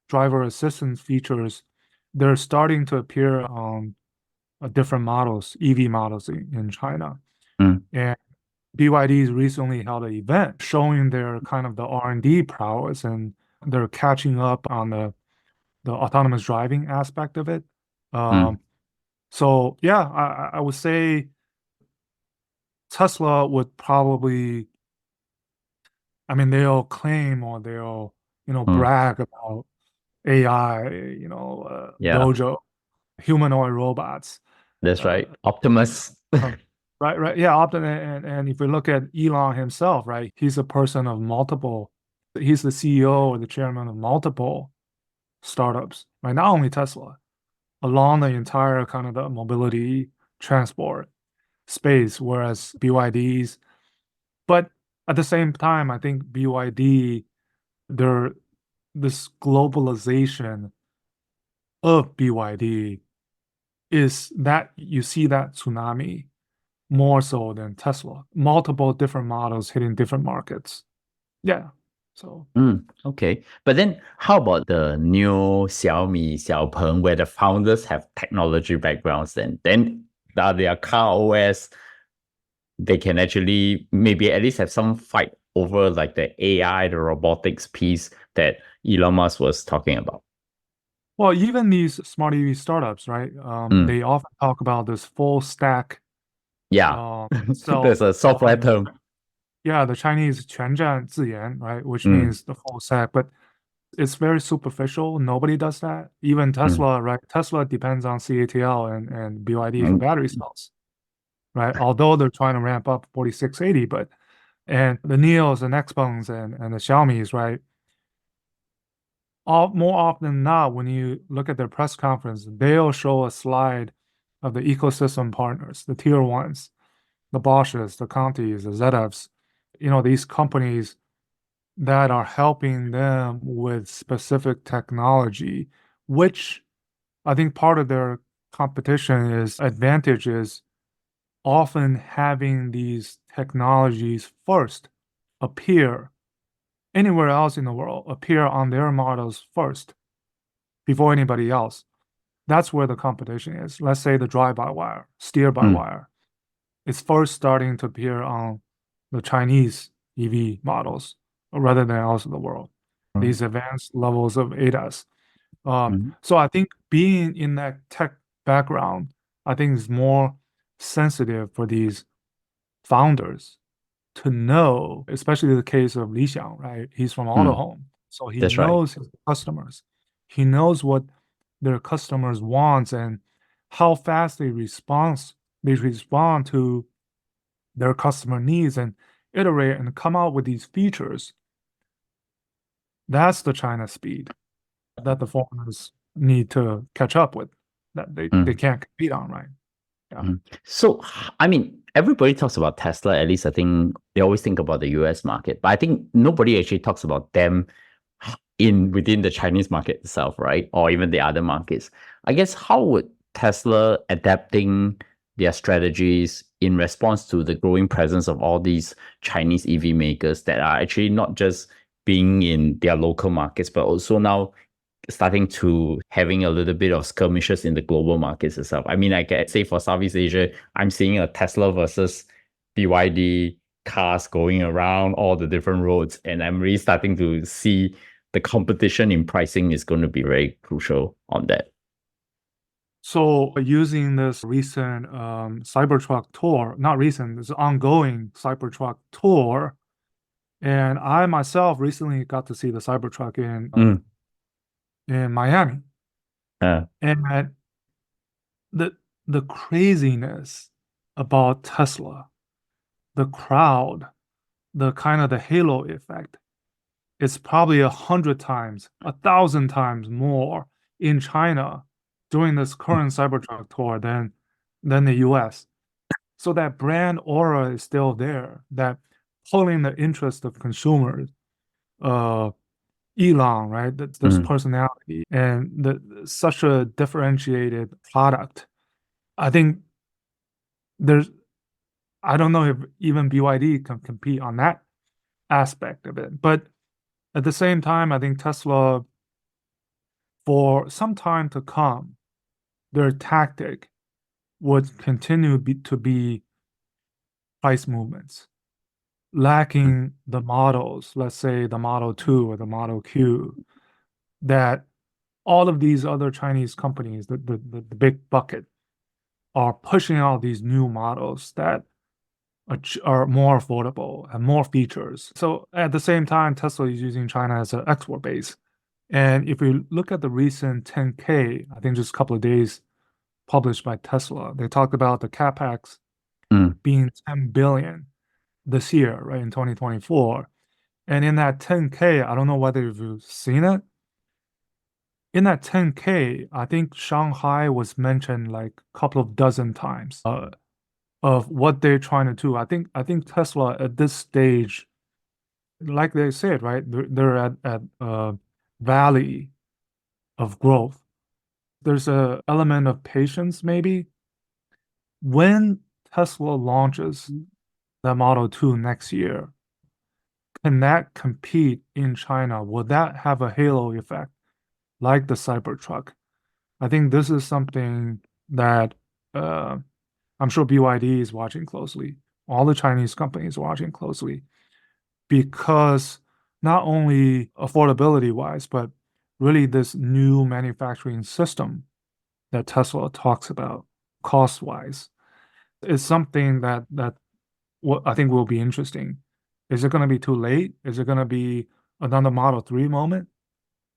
Speaker 1: driver assistance features. They're starting to appear on different models, EV models in China.
Speaker 2: mm,
Speaker 1: And BYD's recently held an event showing their kind of the R&D prowess, and they're catching up on the autonomous driving aspect of it.
Speaker 2: mm,
Speaker 1: So yeah, I would say Tesla would probably, I mean, they'll claim or they'll,
Speaker 2: mm.
Speaker 1: brag about AI,
Speaker 2: Yeah,
Speaker 1: Dojo, humanoid robots.
Speaker 2: that's right.
Speaker 1: Uh,
Speaker 2: Optimus.
Speaker 1: right, right. Yeah, and if we look at Elon himself, right, he's a person of multiple, he's the CEO or the chairman of multiple startups, right? Not only Tesla, along the entire kind of the mobility transport space, whereas BYD's, but at the same time, I think BYD, there, this globalization of BYD is that you see that tsunami more so than Tesla. Multiple different models hitting different markets. Yeah. So
Speaker 2: Okay. But then how about the new Xiaomi, Xiaopeng, where the founders have technology backgrounds then? Then their car OS, they can actually maybe at least have some fight over like the AI, the robotics piece that Elon Musk was talking about.
Speaker 1: well, even these smart EV startups, right?
Speaker 2: Mm,
Speaker 1: They often talk about this full stack
Speaker 2: yeah.
Speaker 1: self
Speaker 2: There's a software
Speaker 1: autonomous.
Speaker 2: term.
Speaker 1: Yeah, the Chinese 全站自研, right? Which
Speaker 2: Mm,
Speaker 1: means the full stack, but it's very superficial. Nobody does that. Even
Speaker 2: mm,
Speaker 1: Tesla, right? Tesla depends on CATL and BYD for
Speaker 2: mm,
Speaker 1: battery cells, right? Although they're trying to ramp up 4680, but and the Neos and Xpengs and the Xiaomi's, right? More often than not, when you look at their press conference, they'll show a slide of the ecosystem partners, the tier ones, the Bosches, the Contis, the ZFs, these companies that are helping them with specific technology, which I think part of their competition is advantage is often having these technologies first appear anywhere else in the world, appear on their models first before anybody else. That's where the competition is. Let's say the drive-by-wire,
Speaker 2: mm,
Speaker 1: steer-by-wire. It's first starting to appear on the Chinese EV models rather than else in the world.
Speaker 2: mm,
Speaker 1: These advanced levels of ADAS.
Speaker 2: mm,
Speaker 1: So I think being in that tech background, I think is more sensitive for these founders to know, especially the case of Li Xiang, right? He's from
Speaker 2: mm.
Speaker 1: Autohome, so he
Speaker 2: That's right.
Speaker 1: knows his customers. He knows what their customers want and how fast they respond to their customer needs and iterate and come out with these features. That's the China speed that the foreigners need to catch up with, that they
Speaker 2: Mm.
Speaker 1: can't compete on, right? Yeah.
Speaker 2: So, I mean, everybody talks about Tesla. At least I think they always think about the US market, but I think nobody actually talks about them in within the Chinese market itself, right? Or even the other markets. I guess how would Tesla adapting their strategies in response to the growing presence of all these Chinese EV makers that are actually not just being in their local markets, but also now starting to having a little bit of skirmishes in the global markets itself. I mean, I can say for Southeast Asia, I'm seeing a Tesla versus BYD cars going around all the different roads, and I'm really starting to see the competition in pricing is going to be very crucial on that.
Speaker 1: So using this recent Cybertruck tour, not recent, this ongoing Cybertruck tour, and I myself recently got to see the Cybertruck in Miami,
Speaker 2: Uh,
Speaker 1: and the the craziness about Tesla, the crowd, the kind of the halo effect, it's probably 100 times, 1,000 times more in China during this current Cybertruck tour than the US. So that brand aura is still there, that pulling the interest of consumers. Elon, right? There's
Speaker 2: mm,
Speaker 1: personality and such a differentiated product. I think there's, I don't know if even BYD can compete on that aspect of it. But at the same time, I think Tesla, for some time to come, their tactic would continue to be price movements,
Speaker 2: mm,
Speaker 1: lacking the models, let's say the Model 2 or the Model Q, that all of these other Chinese companies, the big bucket, are pushing out these new models that are more affordable and more features. So at the same time, Tesla is using China as an export base. And if we look at the recent 10K, I think just a couple of days published by Tesla, they talked about the capex
Speaker 2: mm.
Speaker 1: being 10 billion this year, right, in 2024. And in that 10K, I don't know whether you've seen it. In that 10K, I think Shanghai was mentioned like a couple of dozen times of what they're trying to do. I think Tesla at this stage, like they said, right, they're at a valley of growth. There's a element of patience maybe. When Tesla launches the Model 2 next year, can that compete in China? Will that have a halo effect like the Cybertruck? I think this is something that uh, I'm sure BYD is watching closely. All the Chinese companies watching closely because not only affordability wise, but really this new manufacturing system that Tesla talks about cost wise is something that what I think will be interesting. Is it going to be too late? Is it going to be another Model 3 moment?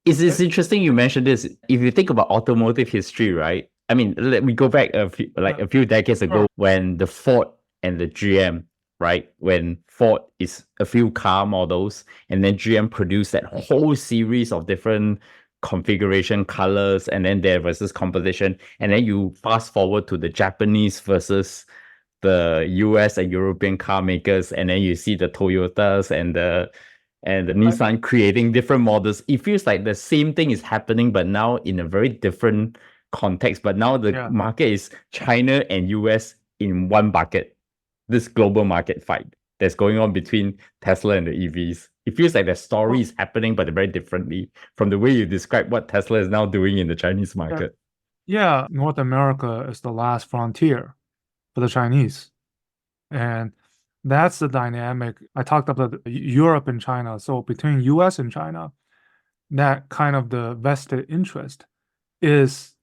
Speaker 2: It's interesting you mentioned this. If you think about automotive history, right? I mean, let me go back
Speaker 1: Uh,
Speaker 2: a few decades ago
Speaker 1: sure.
Speaker 2: when the Ford and the GM, right? When Ford is a few car models and then GM produced that whole series of different configuration colors and then there versus composition. And then you fast forward to the Japanese versus the US and European car makers, and then you see the Toyotas and the
Speaker 1: I,
Speaker 2: Nissan creating different models. It feels like the same thing is happening, but now in a very different context. But now the
Speaker 1: yeah.
Speaker 2: market is China and US in one bucket. This global market fight that's going on between Tesla and the EVs. It feels like the story
Speaker 1: Well,
Speaker 2: is happening, but very differently from the way you describe what Tesla is now doing in the Chinese
Speaker 1: yeah.
Speaker 2: market.
Speaker 1: Yeah, North America is the last frontier for the Chinese. And that's the dynamic. I talked about Europe and China. So between US and China, that kind of the vested interest is,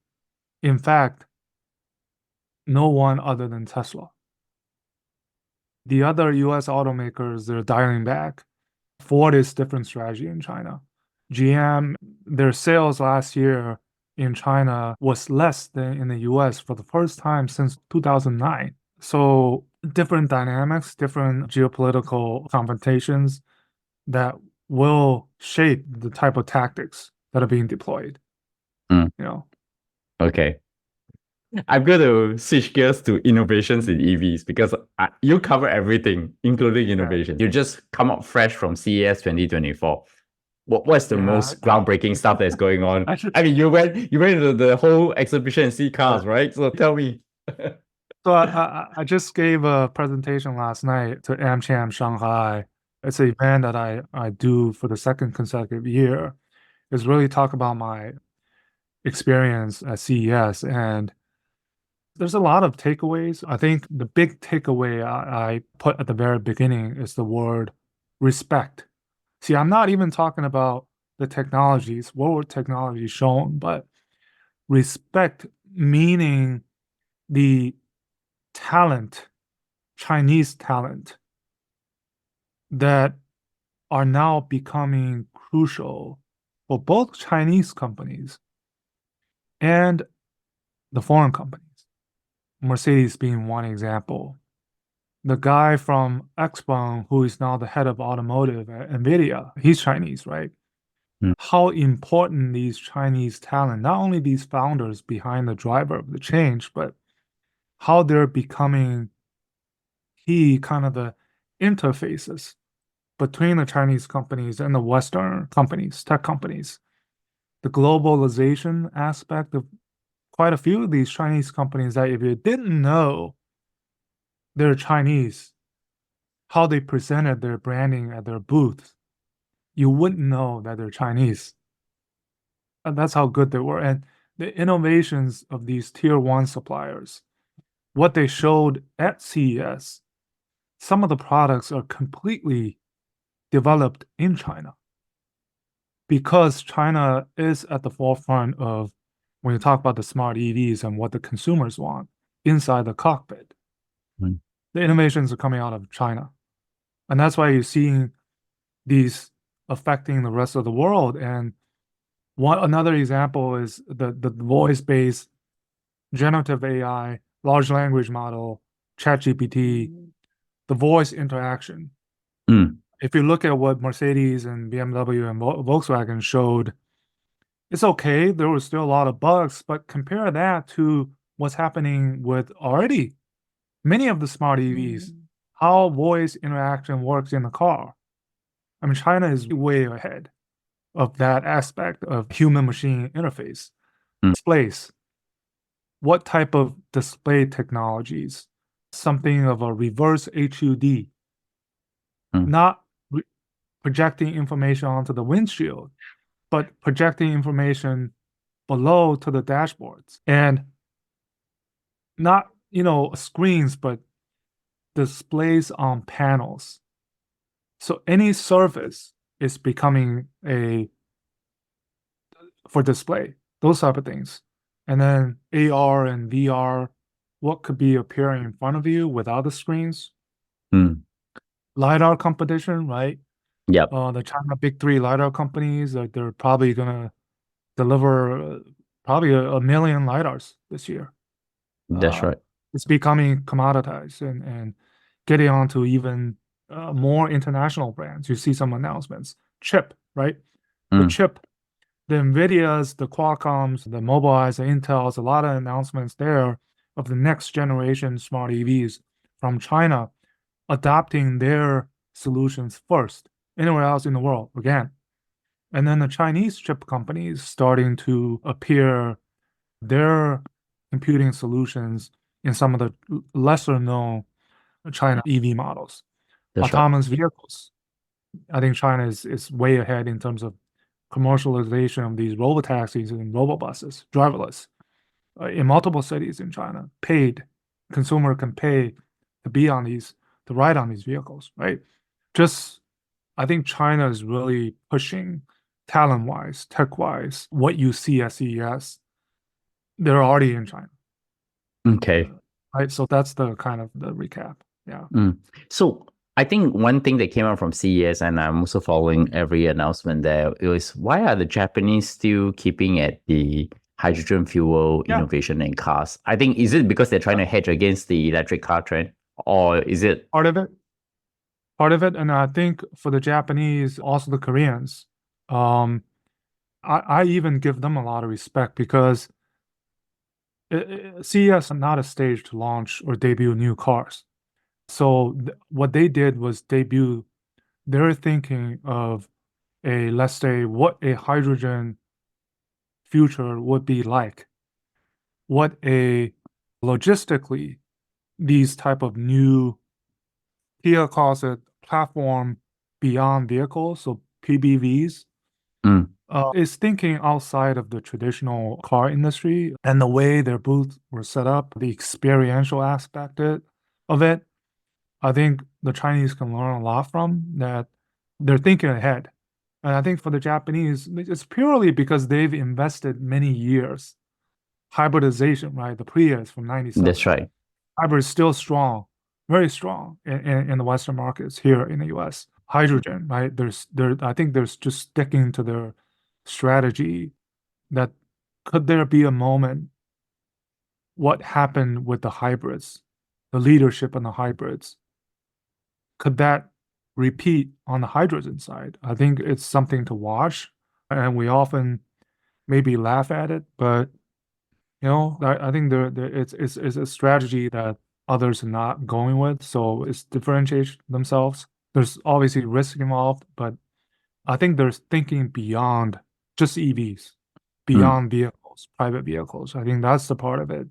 Speaker 1: in fact, no one other than Tesla. The other US automakers, they're dialing back. Ford is different strategy in China. GM, their sales last year in China was less than in the US for the first time since 2009. So different dynamics, different geopolitical confrontations that will shape the type of tactics that are being deployed,
Speaker 2: Mm,
Speaker 1: you know.
Speaker 2: okay. I'm going to switch gears to innovations in EVs because you cover everything, including
Speaker 1: Yeah.
Speaker 2: innovation. You just come up fresh from CES 2024. What's the
Speaker 1: Yeah.
Speaker 2: most groundbreaking stuff that's going on?
Speaker 1: I should,
Speaker 2: I mean, you went to the whole exhibition and see
Speaker 1: yeah.
Speaker 2: cars, right? So tell me.
Speaker 1: So I just gave a presentation last night to AmCham Shanghai. It's an event that I do for the second consecutive year. Is really talk about my experience at CES. And there's a lot of takeaways. I think the big takeaway I put at the very beginning is the word respect. See, I'm not even talking about the technologies, what were technologies shown, but respect meaning the talent, Chinese talent, that are now becoming crucial for both Chinese companies and the foreign companies. Mercedes being one example. The guy from XPeng, who is now the head of automotive at NVIDIA, he's Chinese, right?
Speaker 2: Mm.
Speaker 1: How important these Chinese talent, not only these founders behind the driver of the change, but how they're becoming key kind of the interfaces between the Chinese companies and the Western companies, tech companies. The globalization aspect of quite a few of these Chinese companies that if you didn't know they're Chinese, how they presented their branding at their booths, you wouldn't know that they're Chinese. And that's how good they were. And the innovations of these tier one suppliers, what they showed at CES, some of the products are completely developed in China because China is at the forefront of when you talk about the smart EVs and what the consumers want inside the cockpit.
Speaker 2: Mm.
Speaker 1: The innovations are coming out of China. And that's why you're seeing these affecting the rest of the world. And another example is the voice-based generative AI, large language model, ChatGPT, the voice interaction.
Speaker 2: Mm.
Speaker 1: If you look at what Mercedes and BMW and Volkswagen showed, it's okay. There was still a lot of bugs, but compare that to what's happening with already many of the smart EVs, how voice interaction works in the car. I mean, China is way ahead of that aspect of human-machine interface.
Speaker 2: Mm.
Speaker 1: Displays. What type of display technologies? Something of a reverse HUD,
Speaker 2: Mm.
Speaker 1: not projecting information onto the windshield, but projecting information below to the dashboards. And not, screens, but displays on panels. So any surface is becoming for display, those type of things. And then AR and VR, what could be appearing in front of you without the screens?
Speaker 2: Mm.
Speaker 1: LiDAR competition, right?
Speaker 2: Yep.
Speaker 1: The China big three LiDAR companies, they're probably gonna deliver probably a million LiDARs this year.
Speaker 2: That's right.
Speaker 1: It's becoming commoditized and getting onto even more international brands. You see some announcements. Chip, right? The
Speaker 2: Mm.
Speaker 1: chip, the NVIDIAs, the Qualcomms, the Mobileye's, the Intels, a lot of announcements there of the next generation smart EVs from China adopting their solutions first. Anywhere else in the world, again. And then the Chinese chip companies starting to appear their computing solutions in some of the lesser known China EV models.
Speaker 2: That's right.
Speaker 1: Autonomous vehicles. I think China is way ahead in terms of commercialization of these robotaxis and robobuses, driverless, in multiple cities in China. Paid. Consumer can pay to be on these, to ride on these vehicles, right? Just, I think China is really pushing talent-wise, tech-wise, what you see at CES, they're already in China.
Speaker 2: Okay.
Speaker 1: Right? So that's the kind of the recap. Yeah.
Speaker 2: Mm. So I think one thing that came out from CES, and I'm also following every announcement there, is why are the Japanese still keeping at the hydrogen fuel
Speaker 1: Yeah.
Speaker 2: innovation in cars? I think, is it because they're trying to hedge against the electric car trend, or is it?
Speaker 1: Part of it. Part of it. And I think for the Japanese, also the Koreans, I even give them a lot of respect because CES is not a stage to launch or debut new cars. So what they did was debut their thinking of let's say, what a hydrogen future would be like, what a logistically these type of new Kia calls it platform beyond vehicles, so PBVs,
Speaker 2: Mm.
Speaker 1: is thinking outside of the traditional car industry and the way their booths were set up, the experiential aspect of it. I think the Chinese can learn a lot from that. They're thinking ahead. And I think for the Japanese, it's purely because they've invested many years hybridization, right? The Prius from
Speaker 2: That's
Speaker 1: 97.
Speaker 2: right.
Speaker 1: Hybrid is still strong, very strong in the Western markets here in the US. Hydrogen, right? I think there's just sticking to their strategy that could there be a moment what happened with the hybrids, the leadership on the hybrids? Could that repeat on the hydrogen side? I think it's something to watch, and we often maybe laugh at it, but I think it's a strategy that others are not going with, so it's differentiate themselves. There's obviously risk involved, but I think there's thinking beyond just EVs,
Speaker 2: Mm,
Speaker 1: beyond vehicles, private vehicles. I think that's the part of it.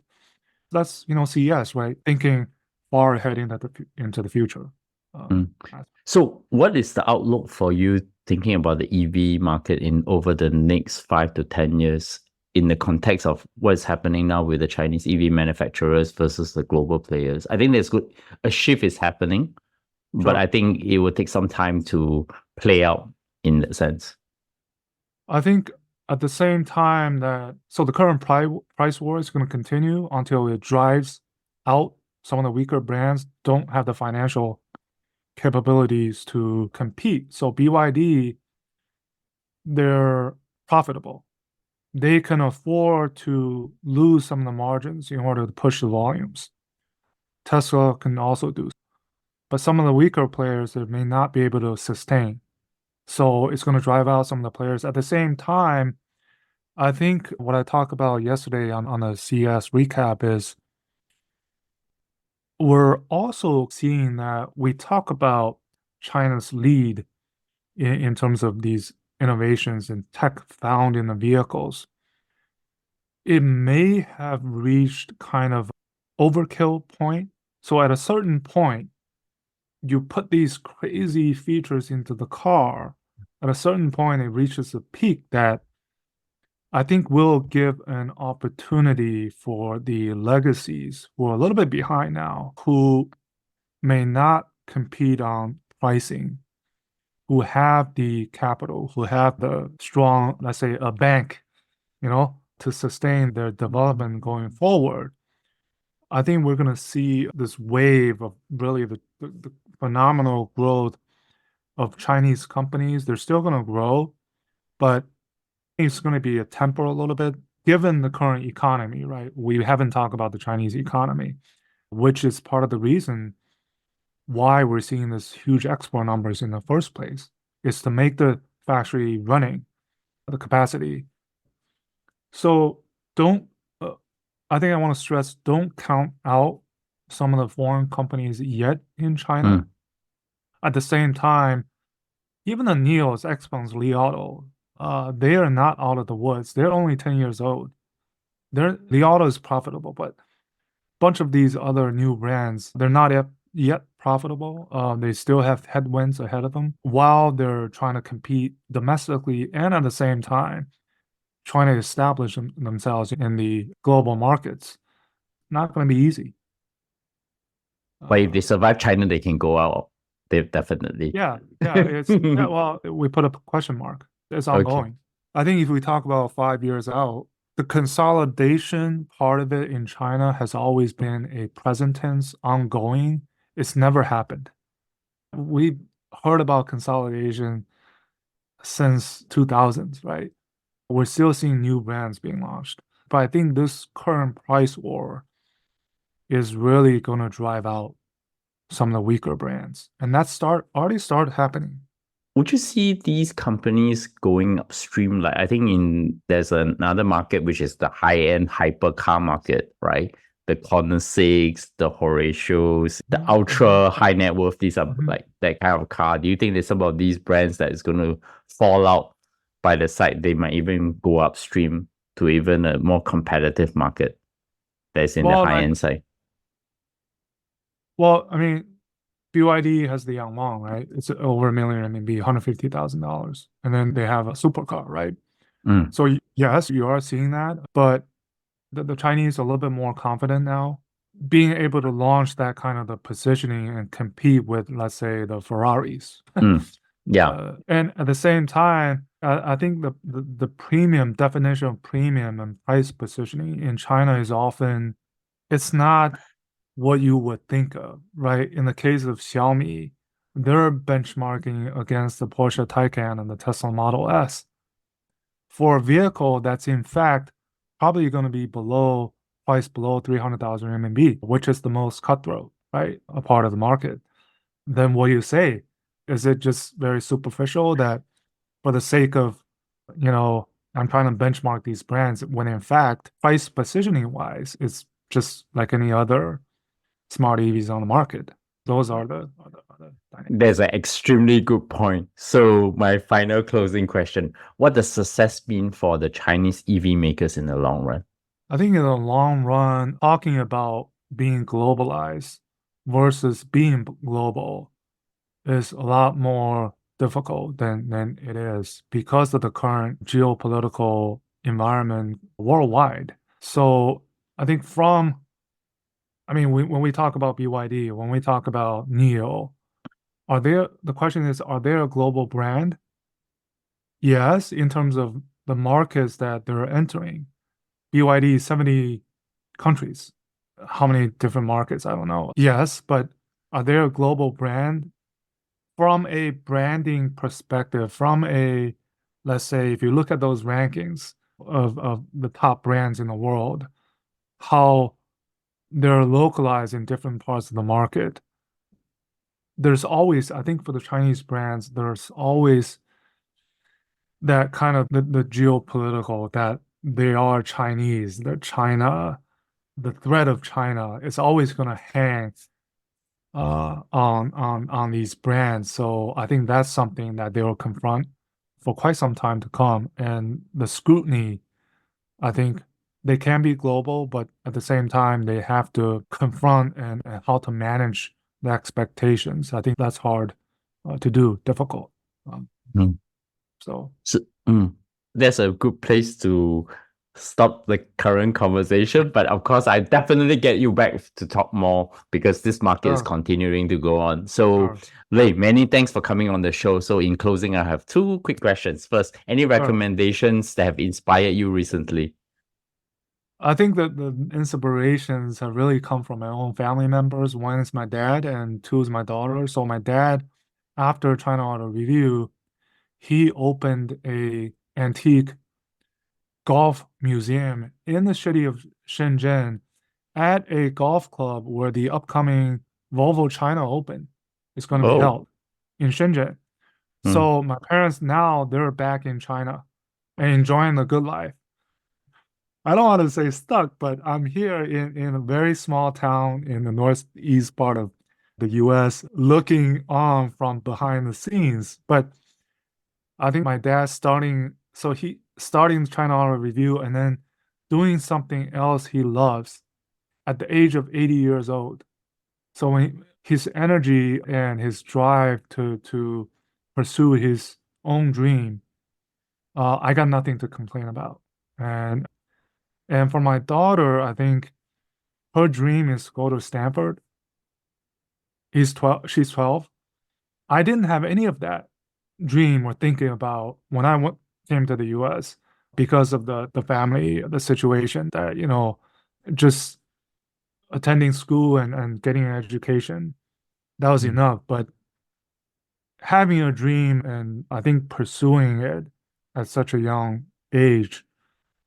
Speaker 1: That's CES, right? Thinking far ahead into the future.
Speaker 2: mm.
Speaker 1: That's-
Speaker 2: So what is the outlook for you thinking about the EV market in over the next 5 to 10 years in the context of what's happening now with the Chinese EV manufacturers versus the global players? I think there's good, a shift is happening, but
Speaker 1: Sure.
Speaker 2: I think it will take some time to play out in that sense.
Speaker 1: I think at the same time the current price war is going to continue until it drives out some of the weaker brands don't have the financial capabilities to compete. So BYD, they're profitable. They can afford to lose some of the margins in order to push the volumes. Tesla can also do, but some of the weaker players they may not be able to sustain. So it's going to drive out some of the players. At the same time, I think what I talked about yesterday on the CS recap is we're also seeing that we talk about China's lead in terms of these innovations and tech found in the vehicles. It may have reached kind of overkill point. So at a certain point, you put these crazy features into the car. At a certain point, it reaches a peak that I think will give an opportunity for the legacies who are a little bit behind now, who may not compete on pricing, who have the capital, who have the strong, let's say, a bank, to sustain their development going forward. I think we're going to see this wave of really the phenomenal growth of Chinese companies. They're still going to grow, but it's going to be a temper a little bit given the current economy, right? We haven't talked about the Chinese economy, which is part of the reason why we're seeing this huge export numbers in the first place, is to make the factory running, the capacity. So don't, I think I want to stress, don't count out some of the foreign companies yet in China.
Speaker 2: Mm.
Speaker 1: At the same time, even the NIOs, XPengs, Li Auto, they are not out of the woods. They're only 10 years old. Li Auto is profitable, but a bunch of these other new brands, they're not yet profitable. They still have headwinds ahead of them while they're trying to compete domestically and at the same time trying to establish themselves in the global markets. Not going to be easy.
Speaker 2: But if they
Speaker 1: Uh,
Speaker 2: survive China, they can go out. They definitely.
Speaker 1: yeah, well, we put a question mark. It's
Speaker 2: Okay.
Speaker 1: ongoing. I think if we talk about 5 years out, the consolidation part of it in China has always been a present tense, ongoing. It's never happened. We've heard about consolidation since 2000s, right? We're still seeing new brands being launched. But I think this current price war is really going to drive out some of the weaker brands. And that already started happening.
Speaker 2: Would you see these companies going upstream? Like I think there's another market which is the high-end hypercar market, right? The Corner Six, the Horatios, the ultra high net worth. These are
Speaker 1: Mhm.
Speaker 2: like that kind of car. Do you think there's some of these brands that is going to fall out by the side? They might even go upstream to even a more competitive market that's in the
Speaker 1: Well,
Speaker 2: high end side.
Speaker 1: I mean, BYD has the Yangwang, right? It's over $1 million RMB, $150,000. And then they have a supercar, right?
Speaker 2: Mm,
Speaker 1: So yes, you are seeing that, but the Chinese are a little bit more confident now. Being able to launch that kind of the positioning and compete with, let's say, the Ferraris.
Speaker 2: mm, yeah.
Speaker 1: And at the same time, I think the premium definition of premium and price positioning in China is often, it's not what you would think of, right? In the case of Xiaomi, they're benchmarking against the Porsche Taycan and the Tesla Model S for a vehicle that's in fact probably going to be price below 300,000 RMB, which is the most cutthroat, right? A part of the market. Then what do you say? Is it just very superficial that for the sake of, you know, I'm trying to benchmark these brands when in fact, price positioning wise, it's just like any other smart EVs on the market. Those are the dynamics.
Speaker 2: That's an extremely good point. So my final closing question, what does success mean for the Chinese EV makers in the long run?
Speaker 1: I think in the long run, talking about being globalized versus being global is a lot more difficult than it is because of the current geopolitical environment worldwide. So I think when we talk about BYD, when we talk about NIO, the question is, are they a global brand? Yes, in terms of the markets that they're entering. BYD, 70 countries. How many different markets? I don't know. Yes, but are they a global brand? From a branding perspective, let's say, if you look at those rankings of the top brands in the world, how they're localized in different parts of the market, there's always, I think for the Chinese brands, there's always that kind of the geopolitical that they are Chinese, that China, the threat of China is always going to hang on these brands. So I think that's something that they will confront for quite some time to come. And the scrutiny, I think they can be global, but at the same time, they have to confront and how to manage the expectations. I think that's hard to do, difficult. Um,
Speaker 2: Mm.
Speaker 1: so,
Speaker 2: So, that's a good place to stop the current conversation. But of course, I definitely get you back to talk more because this market is
Speaker 1: sure,
Speaker 2: continuing to go on. So,
Speaker 1: sure,
Speaker 2: Lei, many thanks for coming on the show. So, in closing, I have two quick questions. First, any
Speaker 1: sure.
Speaker 2: recommendations that have inspired you recently?
Speaker 1: I think that the inspirations have really come from my own family members. One is my dad, and two is my daughter. So my dad, after China Auto Review, he opened a antique golf museum in the city of Shenzhen at a golf club where the upcoming Volvo China Open is going to be
Speaker 2: Oh,
Speaker 1: held in Shenzhen.
Speaker 2: mm,
Speaker 1: So my parents now they're back in China and enjoying the good life. I don't want to say stuck, but I'm here in a very small town in the northeast part of the US, looking on from behind the scenes. But I think my dad he starting China Auto Review and then doing something else he loves at the age of 80 years old. So his energy and his drive to pursue his own dream, I got nothing to complain about. And for my daughter, I think her dream is to go to Stanford. She's 12. I didn't have any of that dream or thinking about when came to the US because of the family, the situation that, just attending school and getting an education, that was
Speaker 2: mm.
Speaker 1: enough. But having a dream and I think pursuing it at such a young age,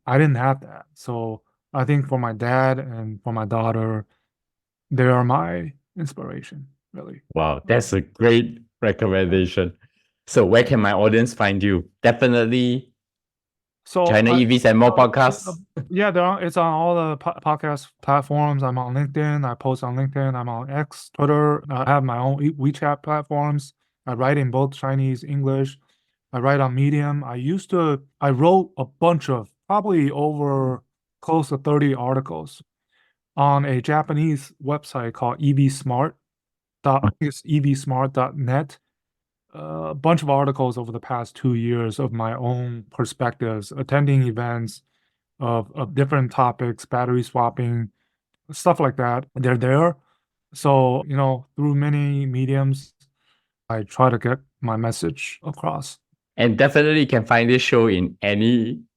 Speaker 1: I didn't have that. So I think for my dad and for my daughter, they are my inspiration, really.
Speaker 2: Wow, that's a great
Speaker 1: Yeah.
Speaker 2: recommendation. So, where can my audience find you? Definitely
Speaker 1: So
Speaker 2: China EVs and more podcasts.
Speaker 1: yeah, it's on all the podcast platforms. I'm on LinkedIn. I post on LinkedIn. I'm on X, Twitter. I have my own WeChat platforms. I write in both Chinese, English. I write on Medium. I wrote a bunch of, probably over close to 30 articles on a Japanese website called evsmart.net. A bunch of articles over the past 2 years of my own perspectives, attending events of different topics, battery swapping, stuff like that. They're there. So, through many mediums, I try to get my message across.
Speaker 2: And definitely you can find this show in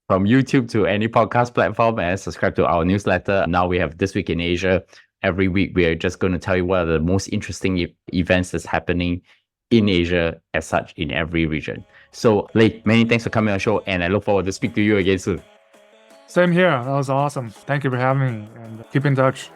Speaker 2: from YouTube to any podcast platform, and subscribe to our newsletter. Now we have This Week in Asia. Every week we are just going to tell you what are the most interesting events that's happening in Asia as such in every region. So Lei, many thanks for coming on the show, and I look forward to speak to you again soon.
Speaker 1: Same here. That was awesome. Thank you for having me, and keep in touch.